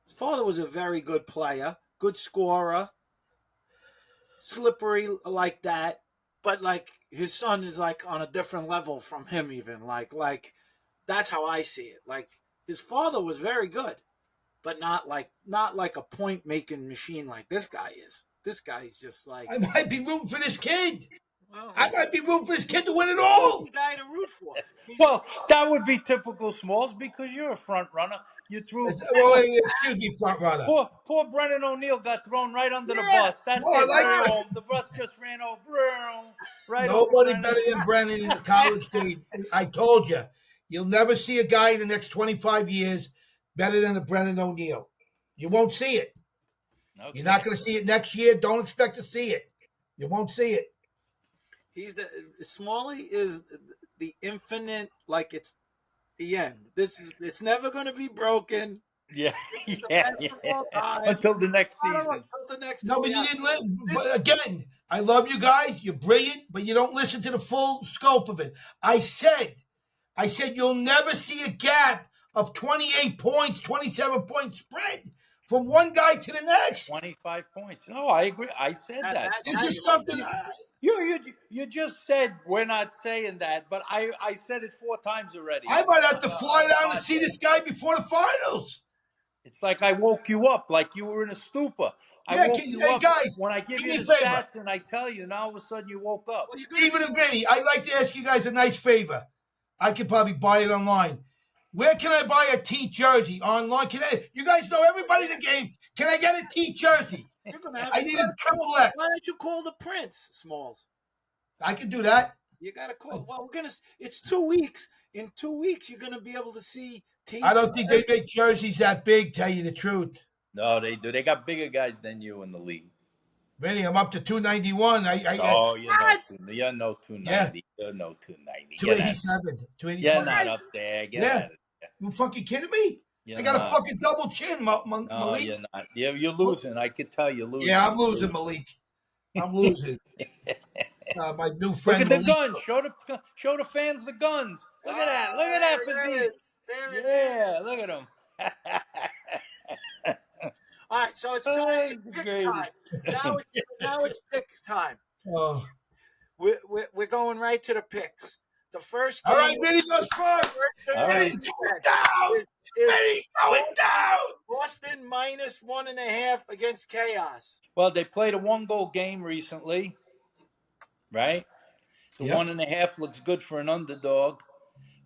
His father was a very good player, good scorer, slippery like that, but like his son is like on a different level from him even. Like that's how I see it. Like his father was very good, but not like a point making machine like this guy is. This guy's just like, I might be rooting for this kid. Well, I might be rooting for this kid to win it all. The guy to root for. Well, that would be typical Smalls because you're a front runner. You threw. Excuse me, front runner. Poor Brennan O'Neill got thrown right under the bus. That's it. The bus just ran over. Right. Nobody better than Brennan in the college game. I told you, you'll never see a guy in the next 25 years better than a Brennan O'Neill. You won't see it. Okay. You're not going to see it next year. Don't expect to see it. You won't see it. Smalley is the infinite, like it's the end. It's never going to be broken. Yeah. Until the next season. No, but you didn't listen. But again, I love you guys. You're brilliant, but you don't listen to the full scope of it. I said you'll never see a gap of 28 points, 27 point spread from one guy to the next. 25 points. No, I agree. I said that. This is something. You just said we're not saying that, but I said it 4 times already. I might have to fly down to see this guy before the finals. It's like I woke you up, like you were in a stupor. I woke you up guys, when I give you the stats and I tell you, now all of a sudden you woke up. Well, Stephen and Vinny, I'd like to ask you guys a nice favor. I could probably buy it online. Where can I buy a Teat jersey? Online? You guys know everybody in the game. Can I get a Teat jersey? I need a triple X. Why don't you call the Prince, Smalls? I can do that. You got to call. Well, it's 2 weeks. In 2 weeks, you're going to be able to see Teat. I don't think they make jerseys that big, tell you the truth. No, they do. They got bigger guys than you in the league. Really? I'm up to 291. You're no 290. Yeah. You're no 290. 287. 287. You're not up there. Get out of there. You fucking kidding me? I got a fucking double chin, Malik. No, you're not. You're losing. I could tell you're losing. Yeah, I'm losing, Malik. I'm losing. My new friend. Look at the guns. Show the fans the guns. Look at that. Look at that physique. Yeah, look at him. All right, so it's time. Pick time. Now it's pick time. Oh. We're going right to the picks. The first game. All right, Vinny goes first. Vinny's going down. Vinny's going down. Boston minus 1.5 against Chaos. Well, they played a 1-goal game recently. right? The Yep. 1.5 looks good for an underdog,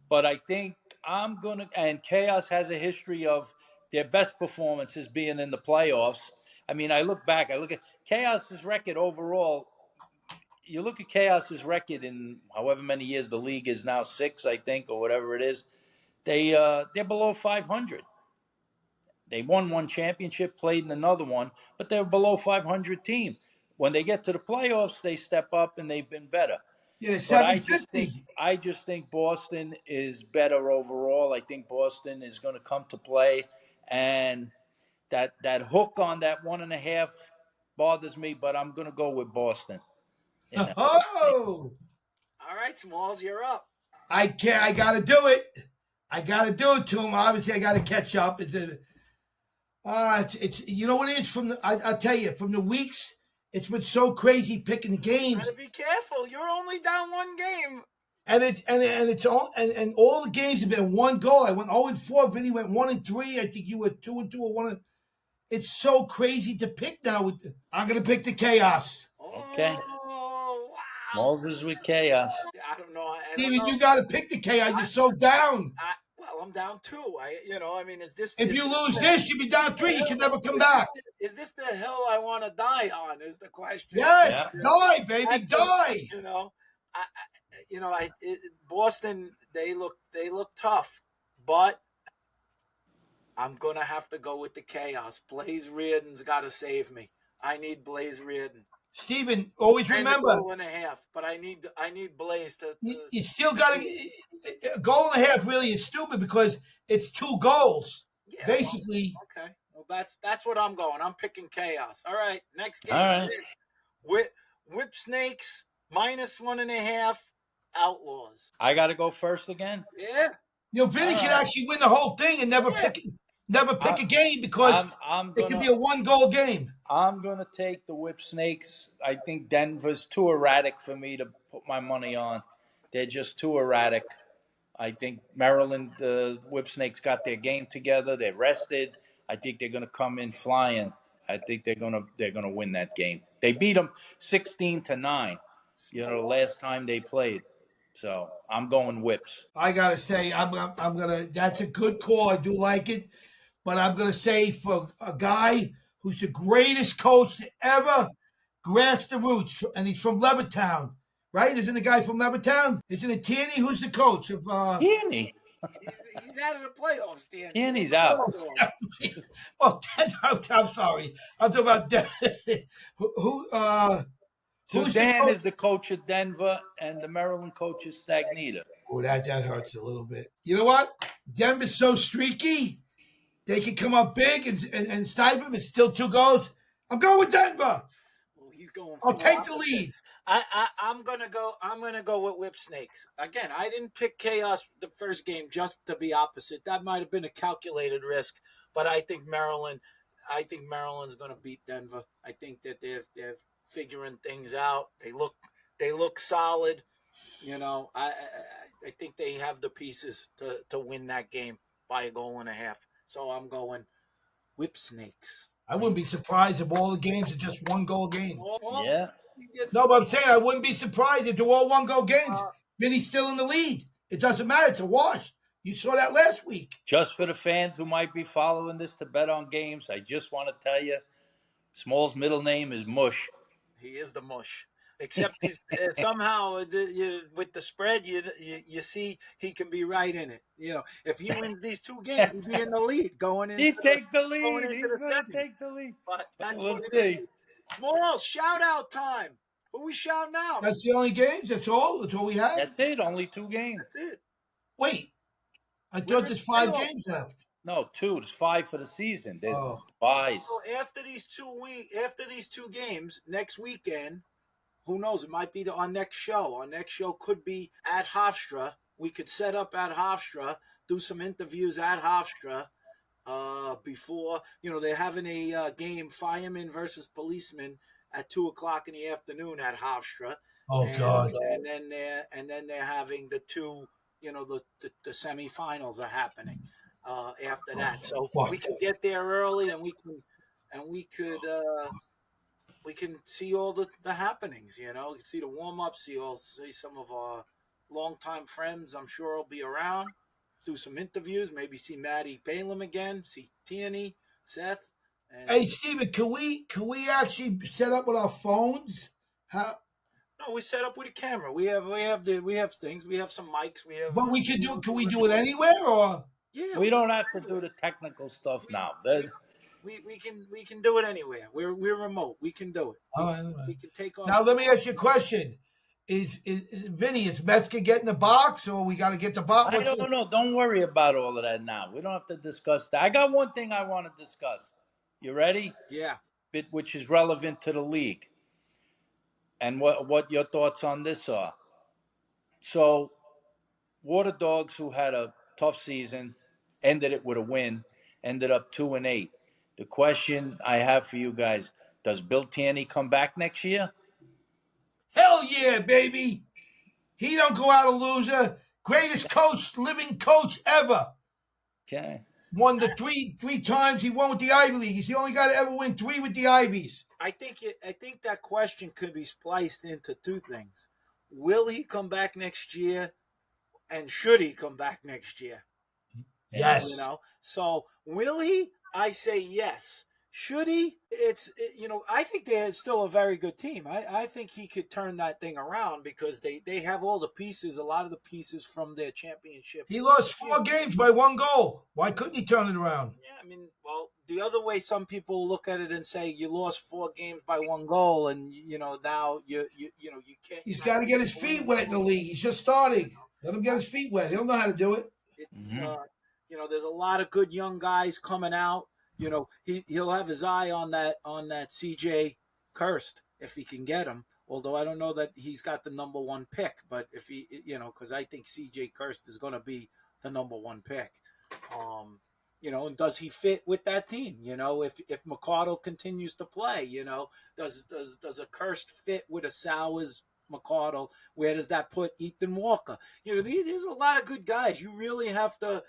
but I think I'm gonna. And Chaos has a history of their best performances being in the playoffs. I mean, I look back, I look at Chaos's record overall. You look at Chaos's record in however many years the league is now, 6, I think, or whatever it is. They're below 500. They won one championship, played in another one, but they're below 500 team. When they get to the playoffs, they step up and they've been better. Yeah, But 750. I just think Boston is better overall. I think Boston is going to come to play, and that hook on that 1.5 bothers me. But I'm going to go with Boston in that. Oh, All right, Smalls, you're up. I can't. I got to do it. I got to do it to him. Obviously, I got to catch up. It's you know what it is from the. I'll tell you from the weeks. It's been so crazy picking the games. Gotta be careful. You're only down one game. And it's all the games have been one goal. I went 0-4. Vinny went 1-3. I think you were 2-2 or 1. It's so crazy to pick now. I'm gonna pick the chaos. Okay. Oh, wow. Malls is with Chaos. I don't know. Steven, you got to pick the chaos. You're so down. Well, I'm down 2. I mean, is this? If you lose this, you'll be down 3. You can never come back. Is this the hill I want to die on? Is the question? Yes, die, baby, die. Boston. They look tough, but I'm gonna have to go with the chaos. Blaze Riordan's got to save me. I need Blaze Riorden. Steven, always remember. A goal and a half, but I need Blaise to. You still got a goal and a half. Really is stupid because it's 2 goals, basically. Well, okay, well that's what I'm going. I'm picking chaos. All right, next game. All right. Whip Snakes -1.5. Outlaws. I got to go first again. Yeah. Vinny can actually win the whole thing and never pick a game because it could be a 1-goal game. I'm going to take the Whip Snakes. I think Denver's too erratic for me to put my money on. They're just too erratic. I think Maryland, the Whip Snakes got their game together. They're rested. I think they're going to come in flying. I think they're going to win that game. They beat them 16-9. The last time they played. So I'm going Whips. I gotta say, I'm gonna. That's a good call. I do like it, but I'm gonna say for a guy who's the greatest coach to ever grasp the roots, and he's from Levittown, right? Isn't the guy from Levittown? Isn't it Tierney? Who's the coach of? Tierney. He's out of the playoffs, Tierney. Tierney's out. Oh, I'm sorry. I'm talking about who. So Dan is the coach of Denver, and the Maryland coach is Stagnita. Oh, that hurts a little bit. You know what? Denver's so streaky. They can come up big, and Steinbrenner is still 2 goals. I'm going with Denver. Well, he's going. I'll take the lead. I'm gonna go with Whip Snakes again. I didn't pick Chaos the first game just to be opposite. That might have been a calculated risk, but I think Maryland's gonna beat Denver. I think that they're figuring things out. They look solid. I think they have the pieces to win that game by a goal and a half. So I'm going Whip Snakes. I wouldn't be surprised if all the games are just 1-goal games. Yeah. No, but I'm saying I wouldn't be surprised if they're all 1-goal games. Vinny's still in the lead. It doesn't matter. It's a wash. You saw that last week. Just for the fans who might be following this to bet on games, I just want to tell you, Small's middle name is Mush. He is the mush. Except he's somehow with the spread, you see he can be right in it. If he wins these 2 games, he'd be in the lead going in. He'd take the lead. He's going to take the lead. But that's we'll what see. Small shout out time. Who we shouting out? That's the only games. That's all. That's all we have. That's it. Only 2 games. That's it. Wait, I thought there's 5 games left. No, 2. There's 5 for the season. There's buys. So after these 2 games, next weekend, who knows? It might be our next show. Our next show could be at Hofstra. We could set up at Hofstra, do some interviews at Hofstra before. They're having a game, fireman versus policeman, at 2:00 in the afternoon at Hofstra. Oh, God! And then they're having the 2. The semifinals are happening after that. So we can get there early, and we could we can see all the happenings. You know, we can see the warm ups, see some of our longtime friends. I'm sure will be around. Do some interviews. Maybe see Maddie Balaam again. See Tierney, Seth. And Hey, Steven, can we actually set up with our phones? How? no, we set up with a camera. We have things. We have some mics. We have. But we can do. Can we do it anywhere or? Yeah, We we can don't do have it to do anywhere. the technical stuff We, now. we can do it anywhere. We're remote. We can do it. All right, all right. We can take off. Now let me ask you a question: Is Vinny, is Metzger getting the box, or we got to get the box? I What's don't know. Don't worry about all of that now. We don't have to discuss that. I got one thing I want to discuss. You ready? Yeah. Which is relevant to the league. And what your thoughts on this are. So, Water Dogs, who had a tough season, ended it with a win, ended up 2-8. The question I have for you guys: does Bill Tierney come back next year? Hell yeah, baby! He don't go out a loser. Greatest coach, living coach ever. Okay. Won the three times he won with the Ivy League. He's the only guy to ever win 3 with the Ivies. I think that question could be spliced into two things. Will he come back next year, and should he come back next year? Yes. You know. So will he? I say yes. Should he? I think they're still a very good team. I think he could turn that thing around because they have all the pieces, a lot of the pieces from their championship. He lost 4 games by 1 goal. Why couldn't he turn it around? Yeah, I mean, well, the other way some people look at it and say you lost 4 games by 1 goal, and now you can't. He's got to get his feet wet in the league. He's just starting. Let him get his feet wet. He'll know how to do it. It's there's a lot of good young guys coming out. He'll have his eye on that CJ Kirst if he can get him. Although I don't know that he's got the number 1 pick, but if he, because I think CJ Kirst is going to be the number 1 pick. And does he fit with that team? If McCardle continues to play, does a Kirst fit with a Sowers, McCardle? Where does that put Ethan Walker? There's a lot of good guys. You really have to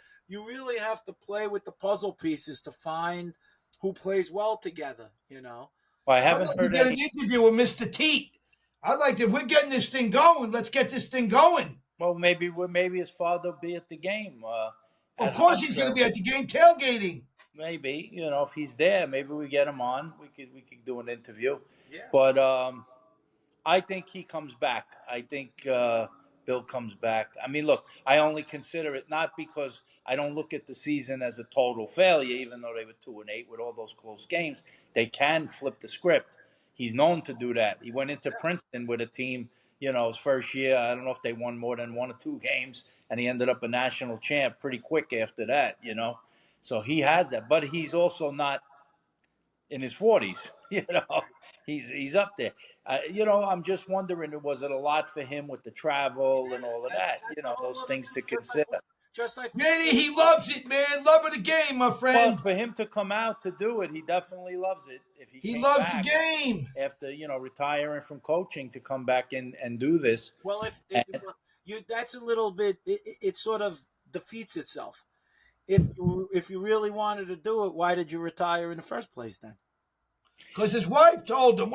play with the puzzle pieces to find who plays well together. Well, I I'd haven't like to heard get any. an interview with Mr. Teat. I'd like to. If we're getting this thing going, let's get this thing going. Well, maybe his father will be at the game. Of course, he's going to be at the game tailgating. Maybe if he's there, maybe we get him on. We could do an interview. Yeah. But I think he comes back. I think Bill comes back. I mean, look, I only consider it not because I don't look at the season as a total failure, even though they were 2-8 with all those close games. They can flip the script. He's known to do that. He went into Princeton with a team, his first year. I don't know if they won more than 1 or 2 games, and he ended up a national champ pretty quick after that, So he has that. But he's also not in his 40s, He's up there. I'm just wondering, was it a lot for him with the travel and all of that? Those things to consider. Just like Manny, he loves it, man. Love of the game, my friend. Well, for him to come out to do it, he definitely loves it. If he loves the game. After retiring from coaching, to come back and do this. Well, that's a little bit. It sort of defeats itself. If you really wanted to do it, why did you retire in the first place then? Because his wife told him.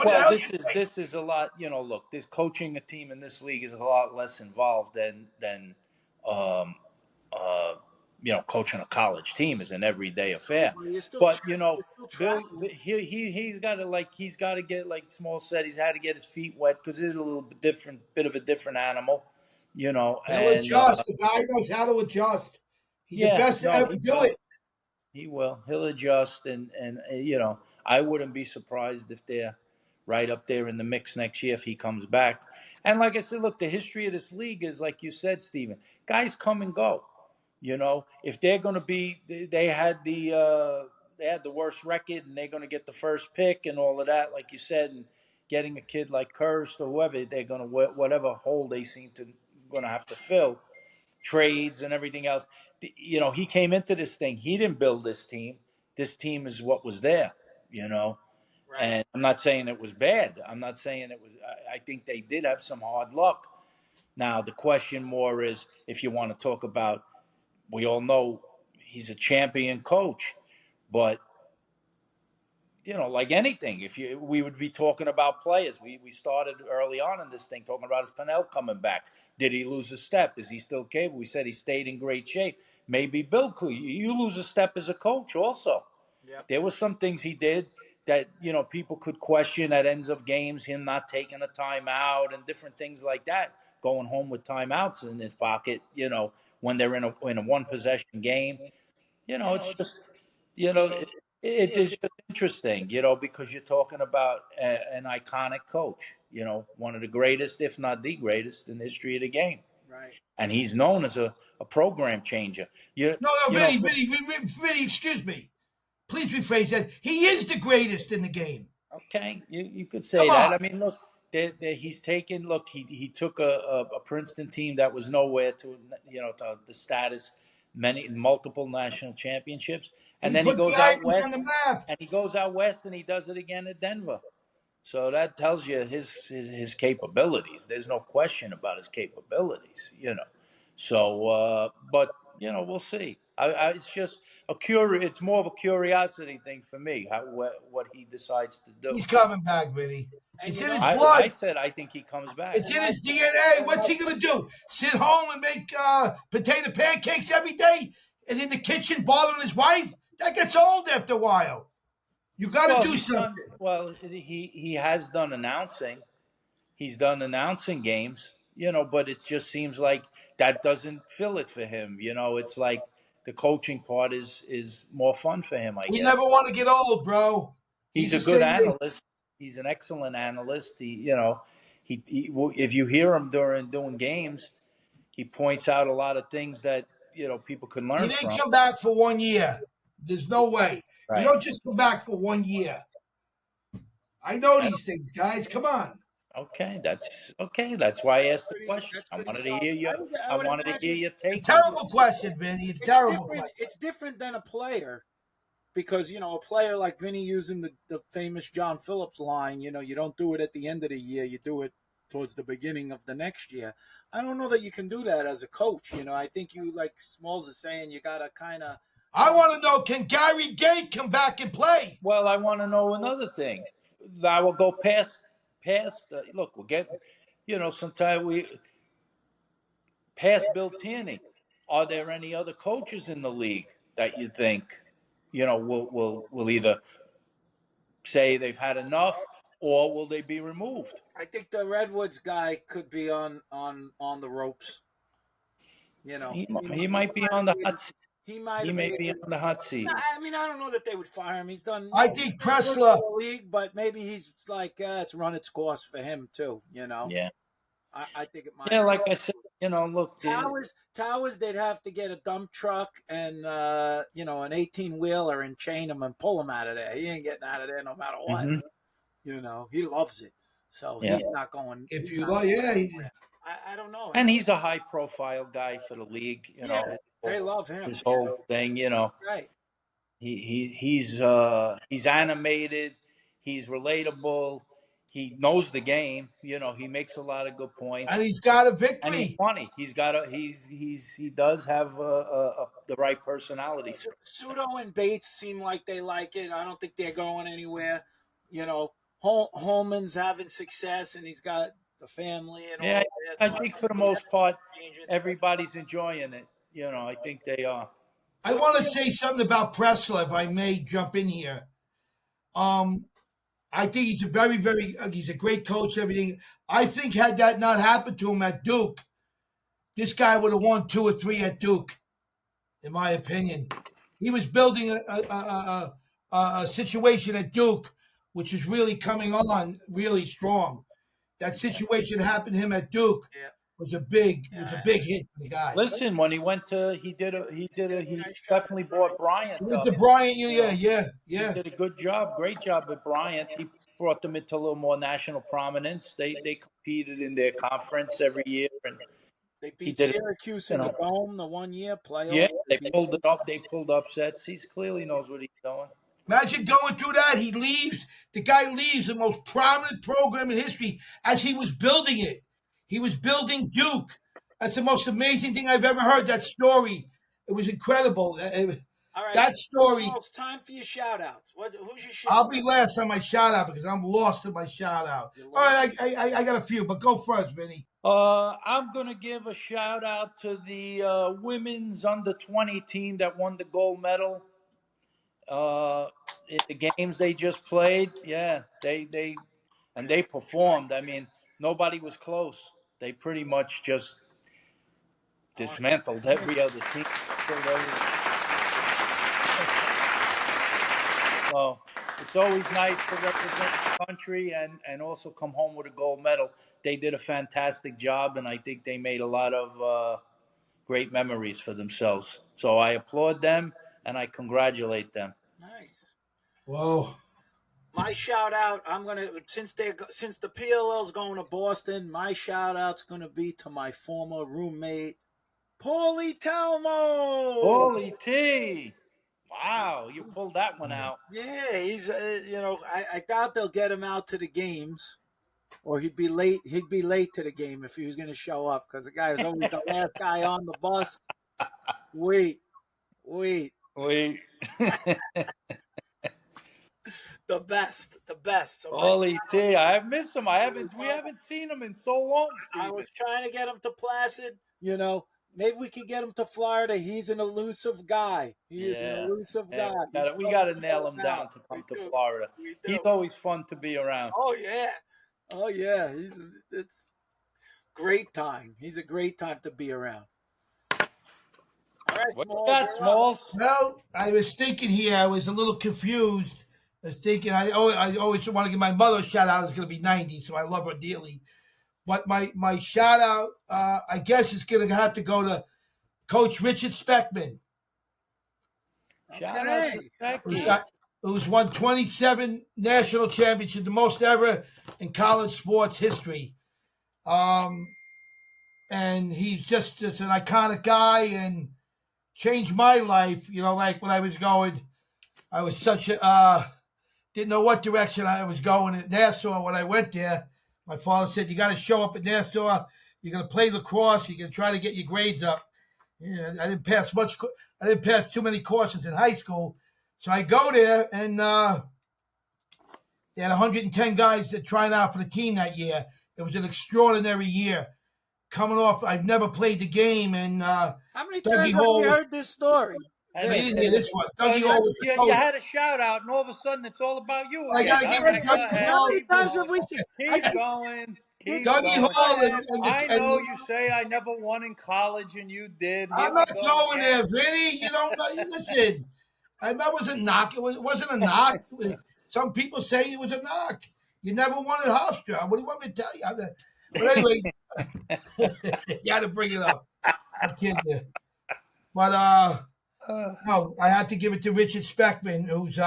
This is a lot. Look, this coaching a team in this league is a lot less involved than coaching a college team is an everyday affair. Well, Bill, he's got to get, like Small said, he's had to get his feet wet because it's a little bit of a different animal. He'll adjust. The guy knows how to adjust. He's the best to ever do it. He will. He'll adjust, and I wouldn't be surprised if they're right up there in the mix next year if he comes back. And like I said, look, the history of this league is, like you said, Steven, guys come and go. If they're going to be, they had the worst record and they're going to get the first pick and all of that, like you said, and getting a kid like Kirst or whoever, they're going to, whatever hole they seem to going to have to fill, trades and everything else. He came into this thing. He didn't build this team. This team is what was there, Right. And I'm not saying it was bad. I'm not saying it was. I think they did have some hard luck. Now, the question more is, if you want to talk about, we all know he's a champion coach, but like anything, we would be talking about players. We started early on in this thing talking about his Pennell coming back. Did he lose a step? Is he still capable? We said he stayed in great shape. Maybe Bill could. You lose a step as a coach also. Yep. There were some things he did that people could question at ends of games, him not taking a timeout and different things like that, going home with timeouts in his pocket. When they're in a one possession game. It's just it is just interesting, because you're talking about an iconic coach, one of the greatest, if not the greatest, in the history of the game. Right. And he's known as a program changer. No, Vinny, excuse me. Please rephrase that. He is the greatest in the game. Okay, you could say that. I mean, look, he's taken. Look, he took a Princeton team that was nowhere to the status, multiple national championships, and then he goes out west on the map. and he goes out west and he does it again at Denver. So that tells you his capabilities. There's no question about his capabilities. So, but we'll see. It's just it's more of a curiosity thing for me what he decides to do. He's coming back, Vinny. It's in his blood. I said I think he comes back. It's in his DNA. What's he gonna do? Sit home and make potato pancakes every day, and in the kitchen bothering his wife? That gets old after a while. You got to do something. He has done announcing. He's done announcing games, but it just seems like that doesn't fill it for him. It's like the coaching part is more fun for him, I guess. We never want to get old, bro. He's a good analyst. He's an excellent analyst. If you hear him doing games, he points out a lot of things that people can learn from. He didn't come back for 1 year. There's no way. Right. You don't just come back for 1 year. I know these things, guys. Come on. Okay, that's okay. That's why I asked the question. I wanted to hear you. I wanted to hear your take. Terrible question, Vinny. It's terrible. It's different than a player, because a player like Vinny using the famous John Phillips line. You don't do it at the end of the year. You do it towards the beginning of the next year. I don't know that you can do that as a coach. I think you, like Smalls is saying, you gotta kind of. I want to know, can Gary Gait come back and play? Well, I want to know another thing. I will go past. Look, we'll get. Sometime we past Bill Tierney. Are there any other coaches in the league that you think, will either say they've had enough, or will they be removed? I think the Redwoods guy could be on the ropes. He might be on the hot seat. He may be on the hot seat. I mean, I don't know that they would fire him. He's done. I think Pressler league, but maybe he's like it's run its course for him too. Yeah. I think it might. Yeah, like I said, look. Towers, they'd have to get a dump truck and an 18-wheeler and chain him and pull him out of there. He ain't getting out of there no matter what. Mm-hmm. He loves it, so he's not going. If you go, I don't know. And he's a high-profile guy for the league. They love him. His whole thing, Right. He's animated. He's relatable. He knows the game. He makes a lot of good points. And he's got a victory. And he's funny. He does have the right personality. Sudo and Bates seem like they like it. I don't think they're going anywhere. Holman's having success, and he's got the family and all that. I think for the most part, everybody's enjoying it. I think they are. I want to say something about Pressler, if I may jump in here. I think he's a very, very, he's a great coach, everything. I think had that not happened to him at Duke, this guy would have won 2 or 3 at Duke, in my opinion. He was building a situation at Duke, which is really coming on really strong. That situation happened to him at Duke. Yeah. Was a big hit for the guy. Listen, when he went to, he definitely brought Bryant. He went to Bryant, yeah. He did a great job with Bryant. He brought them into a little more national prominence. They competed in their conference every year, and they beat Syracuse in the Dome the 1 year playoff. Yeah, they pulled it up. They pulled upsets. He clearly knows what he's doing. Imagine going through that. He leaves. The guy leaves the most prominent program in history as he was building it. He was building Duke. That's the most amazing thing I've ever heard, that story. It was incredible. All right. That story. Well, it's time for your shout-outs. Who's your I'll shout-out? be last on my shout out because I'm lost in my shout out. You're All right, lost? I got a few, but go first, Vinny. I'm going to give a shout out to the women's under 20 team that won the gold medal in the games they just played. Yeah, they performed. I mean, nobody was close. They pretty much just dismantled every other team. So it's always nice to represent the country and also come home with a gold medal. They did a fantastic job, and I think they made a lot of great memories for themselves. So I applaud them and I congratulate them. Nice. Whoa. My shout out, since the PLL's going to Boston, my shout out's gonna be to my former roommate, Paulie Talmo. Holy T! Wow, you pulled that one out. Yeah, he's I doubt they'll get him out to the games, or he'd be late. He'd be late to the game if he was going to show up because the guy is always the last guy on the bus. Wait. The best. So Holy T! I miss him. We haven't seen him in so long, Steve. I was trying to get him to Placid. Maybe we could get him to Florida. He's an elusive guy. He is an elusive guy. We got to nail him down to come to Florida. He's always fun to be around. Oh yeah. It's great time. He's a great time to be around. All right, what you got, Smalls? Well, I was thinking here. I was a little confused. I was thinking I always want to give my mother a shout out. It's going to be 90, so I love her dearly. But my shout out, I guess, is going to have to go to Coach Richard Speckman. Shout out to Becky. Who's won 27 national championships, the most ever in college sports history. And he's just an iconic guy and changed my life. Like when I was going, I was didn't know what direction I was going at Nassau when I went there. My father said, you got to show up at Nassau. You're going to play lacrosse. You're going to try to get your grades up. Yeah, I didn't pass too many courses in high school. So I go there, and they had 110 guys that tried out for the team that year. It was an extraordinary year. Coming off, I've never played the game, and how many times have you heard this story? I didn't hear this one. Dougie Hall was you had a shout out, and all of a sudden it's all about you. I got to give it Dougie Hall. How many times have we seen? Keep going. Dougie Hall. I know you say I never won in college, and you did. I'm not going there, Vinny. You don't know. Listen, that was a knock. It wasn't a knock. Some people say it was a knock. You never won at Hofstra. What do you want me to tell you? But anyway, you had to bring it up. I'm kidding you. But no, I had to give it to Richard Speckman, who's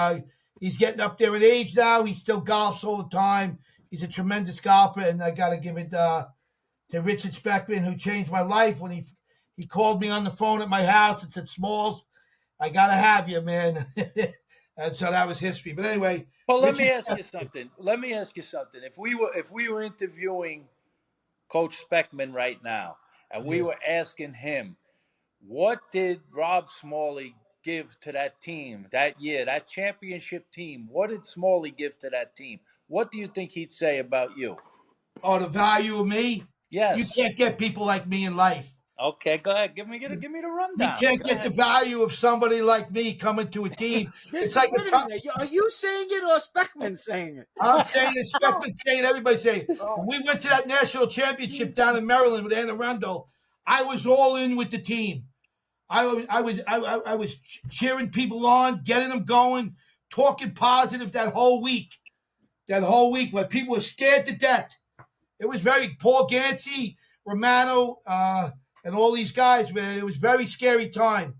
he's getting up there in age now. He still golfs all the time. He's a tremendous golfer, and I got to give it to Richard Speckman, who changed my life when he called me on the phone at my house and said, "Smalls, I got to have you, man." And so that was history. But anyway, well, let me ask you something. If we were interviewing Coach Speckman right now, and we were asking him, what did Rob Smalley give to that team that year, that championship team? What did Smalley give to that team? What do you think he'd say about you? Oh, the value of me? Yes. You can't get people like me in life. Okay, go ahead. Give me the rundown. You can't get the value of somebody like me coming to a team. It's like are you saying it or Speckman saying it? I'm saying it. Speckman saying it. Everybody's saying it. When we went to that national championship down in Maryland with Anne Arundel, I was all in with the team. I was cheering people on, getting them going, talking positive that whole week. That whole week when people were scared to death. It was Paul Gansey, Romano, and all these guys, man. It was a very scary time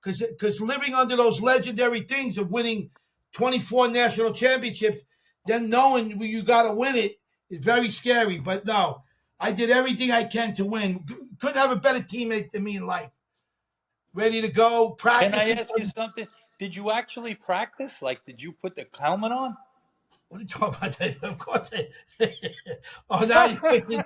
because living under those legendary things of winning 24 national championships, then knowing you got to win it is very scary. But no, I did everything I can to win. Couldn't have a better teammate than me in life. Ready to go, practice. Can I ask you something? Did you actually practice? Like, did you put the helmet on? What are you talking about? That? Of course. Oh, now you're thinking.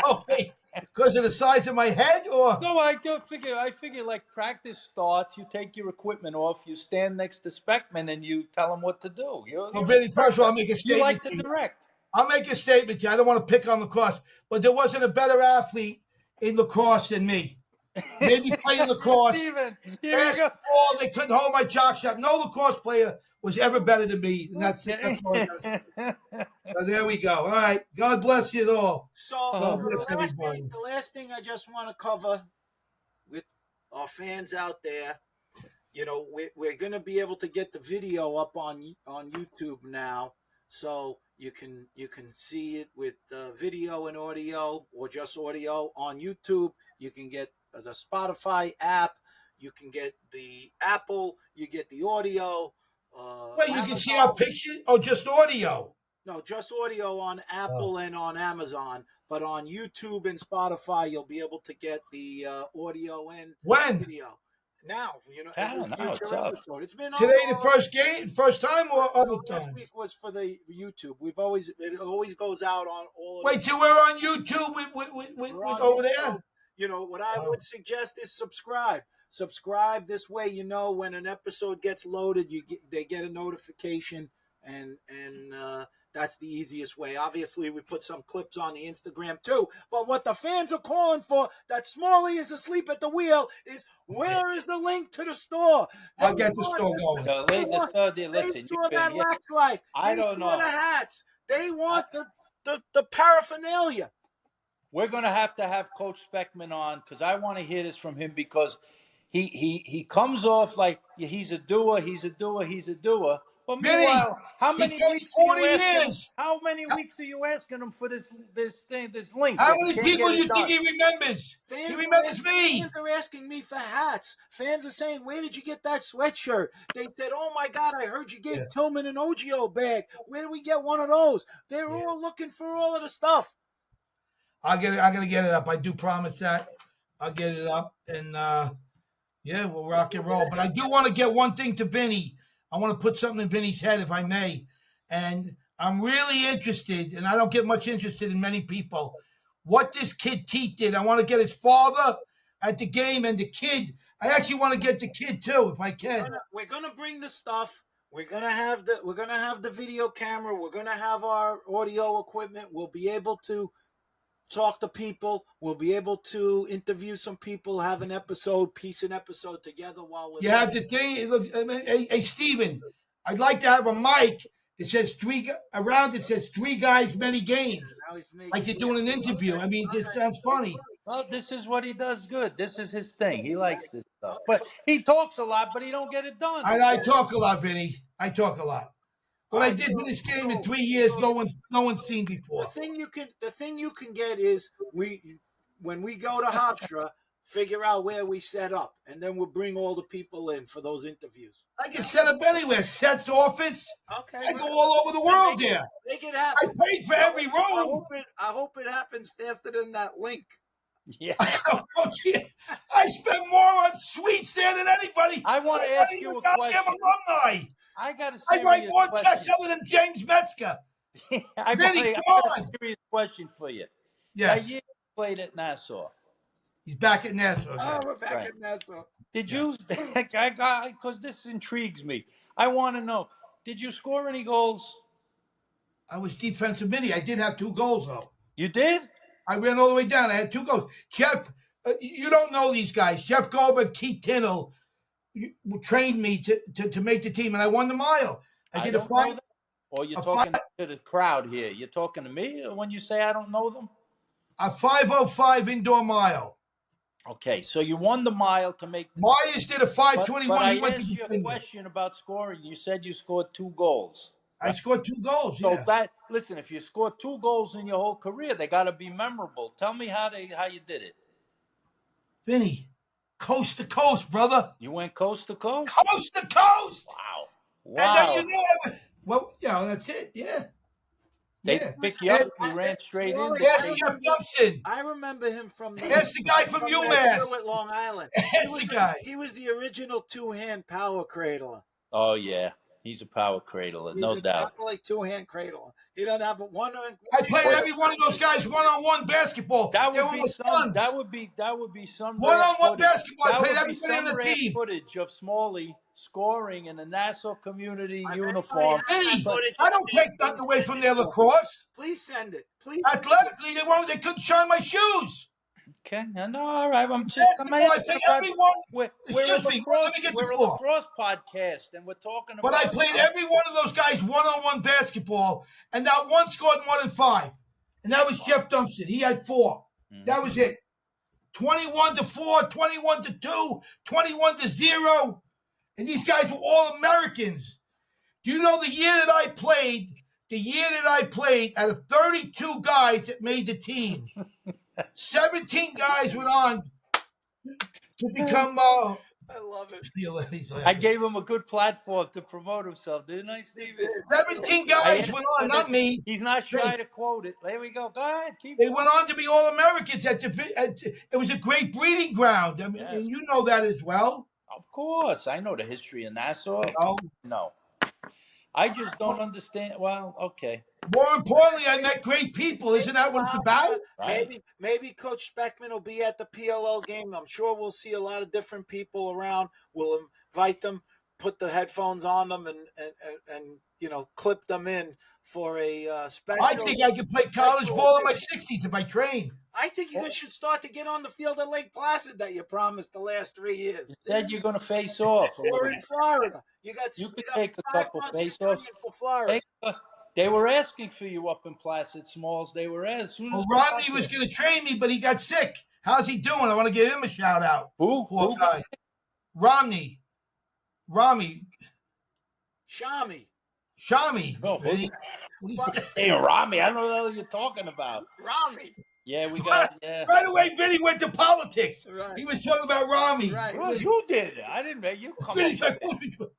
Oh, wait. Because of the size of my head, or No, I figure. I figure like practice starts. You take your equipment off. You stand next to Speckman and you tell him what to do. well, Vinny, first of all, I'll make a You statement like to to you. direct. I'll make a statement to you. I don't want to pick on lacrosse, but there wasn't a better athlete in lacrosse than me. Maybe playing lacrosse, Steven, here you go. basketball, they couldn't hold my jock strap. No lacrosse player was ever better than me. And that's all I gotta say. So there we go. All right. God bless you all. So Oh, the last thing I just want to cover with our fans out there, you know, we're going to be able to get the video up on YouTube now, so you can see it with video and audio, or just audio on YouTube. You can get the Spotify app. You can get the Apple. You get the audio. Wait, you can see our picture? Oh, just audio? No, just audio on Apple and on Amazon. But on YouTube and Spotify, you'll be able to get the audio and video. Now, you know, every future episode. It's been today the first time or other times? Last week was for the YouTube. It always goes out on all of Wait, till we're on YouTube with over there? You know, what I would suggest is subscribe. Subscribe this way, you know, when an episode gets loaded, they get a notification, and that's the easiest way. Obviously, we put some clips on the Instagram too. But what the fans are calling for, that Smalley is asleep at the wheel, is where is the link to the store? I'll get the store going. Listen, they saw that Lax Life. I don't know. The hats. They want the paraphernalia. We're going to have Coach Speckman on, because I want to hear this from him, because he comes off like he's a doer. But meanwhile, how many weeks are you asking him for this link? How many people you think he remembers? He remembers me. Fans are asking me for hats. Fans are saying, "Where did you get that sweatshirt?" They said, "Oh my God, I heard you gave Tillman an OGO bag. Where do we get one of those?" They're all looking for all of the stuff. I'll get it. I'm gonna get it up. I do promise that. I'll get it up, and we'll rock and roll. But I do want to get one thing to Vinny. I want to put something in Vinny's head, if I may. And I'm really interested, and I don't get much interested in many people, what this kid Teat did. I want to get his father at the game and the kid. I actually want to get the kid too, if I can. We're gonna bring the stuff. We're gonna have the video camera. We're gonna have our audio equipment. We'll be able to talk to people. We'll be able to interview some people, have an episode, piece an episode together while we're have the thing. Look, hey, Steven, I'd like to have a mic that says it says three guys, many games. Like you're doing an interview. I mean, it sounds funny. Well, this is what he does good. This is his thing. He likes this stuff. But he talks a lot, but he don't get it done. I talk a lot, Vinny. I talk a lot. What I did for this game in 3 years, no one's seen before. The thing you can get is when we go to Hofstra, figure out where we set up, and then we'll bring all the people in for those interviews. I can set up anywhere. Sets office. Okay. I go all over the world there. Make it happen. I paid for every room. I hope it happens faster than that link. Yeah. I spend more on suites there than anybody. I want to ask you a question. Alumni. I write more checks other than James Metzger. I got a serious question for you. Yes. You played at Nassau. He's back at Nassau. Oh, we're back at Nassau. Did you? Because this intrigues me. I want to know. Did you score any goals? I was defensive mini. I did have 2 goals though. You did? I ran all the way down. I had 2 goals. Jeff, you don't know these guys. Jeff Goldberg, Keith Tinnell trained me to make the team, and I won the mile. I did a 5. Or you're talking to the crowd here. You're talking to me when you say I don't know them? A 5:05 indoor mile. Okay, so you won the mile to make. Myers did a 5:21. But I asked you a question about scoring. You said you scored 2 goals. I scored 2 goals. So listen, if you scored 2 goals in your whole career, they got to be memorable. Tell me how you did it. Vinny, coast to coast, brother. You went coast to coast? Coast to coast. Wow. And then that's it. Yeah. They pick you up. You ran straight in. Yes, Jeff Dumpson. I remember him from That's the guy from UMass. Long Island. That's the guy. He was the original 2-hand power cradler. Oh, yeah. He's a power cradler, He's no a doubt. like two-hand cradler. He doesn't have a one. I played every one of those guys one-on-one basketball. That They would were be my some. sons. That would be some rare One-on-one footage. basketball. I That played would be everybody on some the rare team. footage of Smalley scoring in a Nassau community If uniform. anybody has that But footage, I don't take nothing away from their lacrosse. Please send it. Please. Athletically, they couldn't shine my shoes. okay, I know. All right, I'm Basketball, I asking played about. everyone. We're Excuse me, let me get we're the a floor. lacrosse podcast, and we're talking about. But I played every one of those guys one-on-one basketball, and not one scored more than 5. And that was Jeff Dumpson. He had 4. That was it. 21-4, 21-2, 21-0. And these guys were all Americans. Do you know the year that I played, out of 32 guys that made the team, 17 guys went on to become I love it. I gave him a good platform to promote himself, didn't I, Steven? 17 guys went on, not me. He's not shy to quote it. There we go. Go ahead. Keep They went on to be all Americans. It was a great breeding ground. I mean, Yes. and you know that as well. Of course. I know the history of Nassau. Oh. No. I just don't understand. Well, okay. More importantly, I met great people. Isn't that what it's about? Right. Maybe Coach Speckman will be at the PLL game. I'm sure we'll see a lot of different people around. We'll invite them, put the headphones on them, and clip them in for a special. I think I could play college ball in my 60s if I train. I think you guys should start to get on the field at Lake Placid that you promised the last 3 years. You said you're going to face off. Or in Florida. You could got take a 5 couple months to face-offs. train for Florida. They were asking for you up in Placid, Smalls. They were as soon as. Well, Rodney was going to train me, but he got sick. How's he doing? I want to give him a shout out. Who? Poor guy. Rami. Shami. Oh, Ready? Hey, Rami, I don't know what the hell you're talking about. Rami. Yeah, we got. Yeah. Right away, Vinny went to politics. Right. He was talking about Rami. Right. Well, you did it. I didn't make you come Vinny's up like, with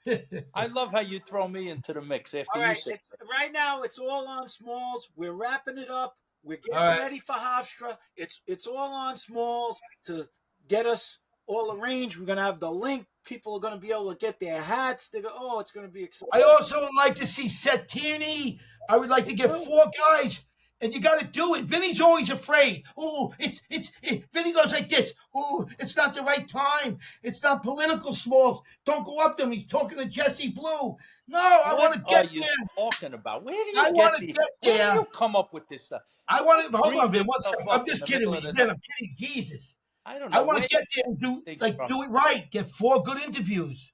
it. I love how you throw me into the mix after All you right, say. right now it's all on Smalls. We're wrapping it up. We're getting All right. ready for Hofstra. It's all on Smalls to get us all arranged. We're gonna have the link. People are gonna be able to get their hats. They go, it's gonna be exciting. I also would like to see Seth Tierney. I would like to get 4 guys. And you got to do it. Vinny's always afraid. Oh, Vinny goes like this. Oh, it's not the right time. It's not political, Smalls. Don't go up to him. He's talking to Jesse Blue. No, I want to get there. What are you talking about? Where do you I want to get there. Where do you come up with this stuff? I want to hold on, Vin. One Stuff second. up I'm just in the kidding, middle man. of I'm kidding. Jesus. I don't know. I want to Where get there and do it right. Get 4 good interviews.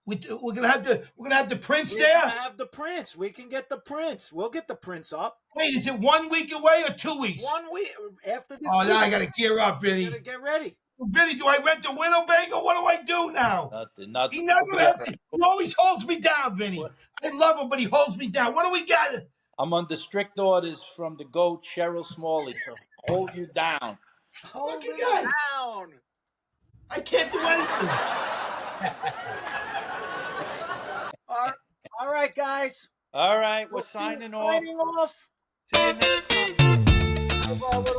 We're gonna have the Prince We're there. gonna have the Prince. We can get the Prince. We'll get the Prince up. Wait, is it 1 week away or 2 weeks? 1 week after this. Oh, now I got to gear up, Vinny. Gotta get ready. Vinny, do I rent a Winnebago? What do I do now? Nothing. He never has. He always holds me down, Vinny. I love him, but he holds me down. What do we got? I'm under strict orders from the GOAT, Cheryl Smalley, to hold you down. Hold you it guys. down. I can't do anything. All right, guys. All right, we're signing off. Signing off. See you next time. What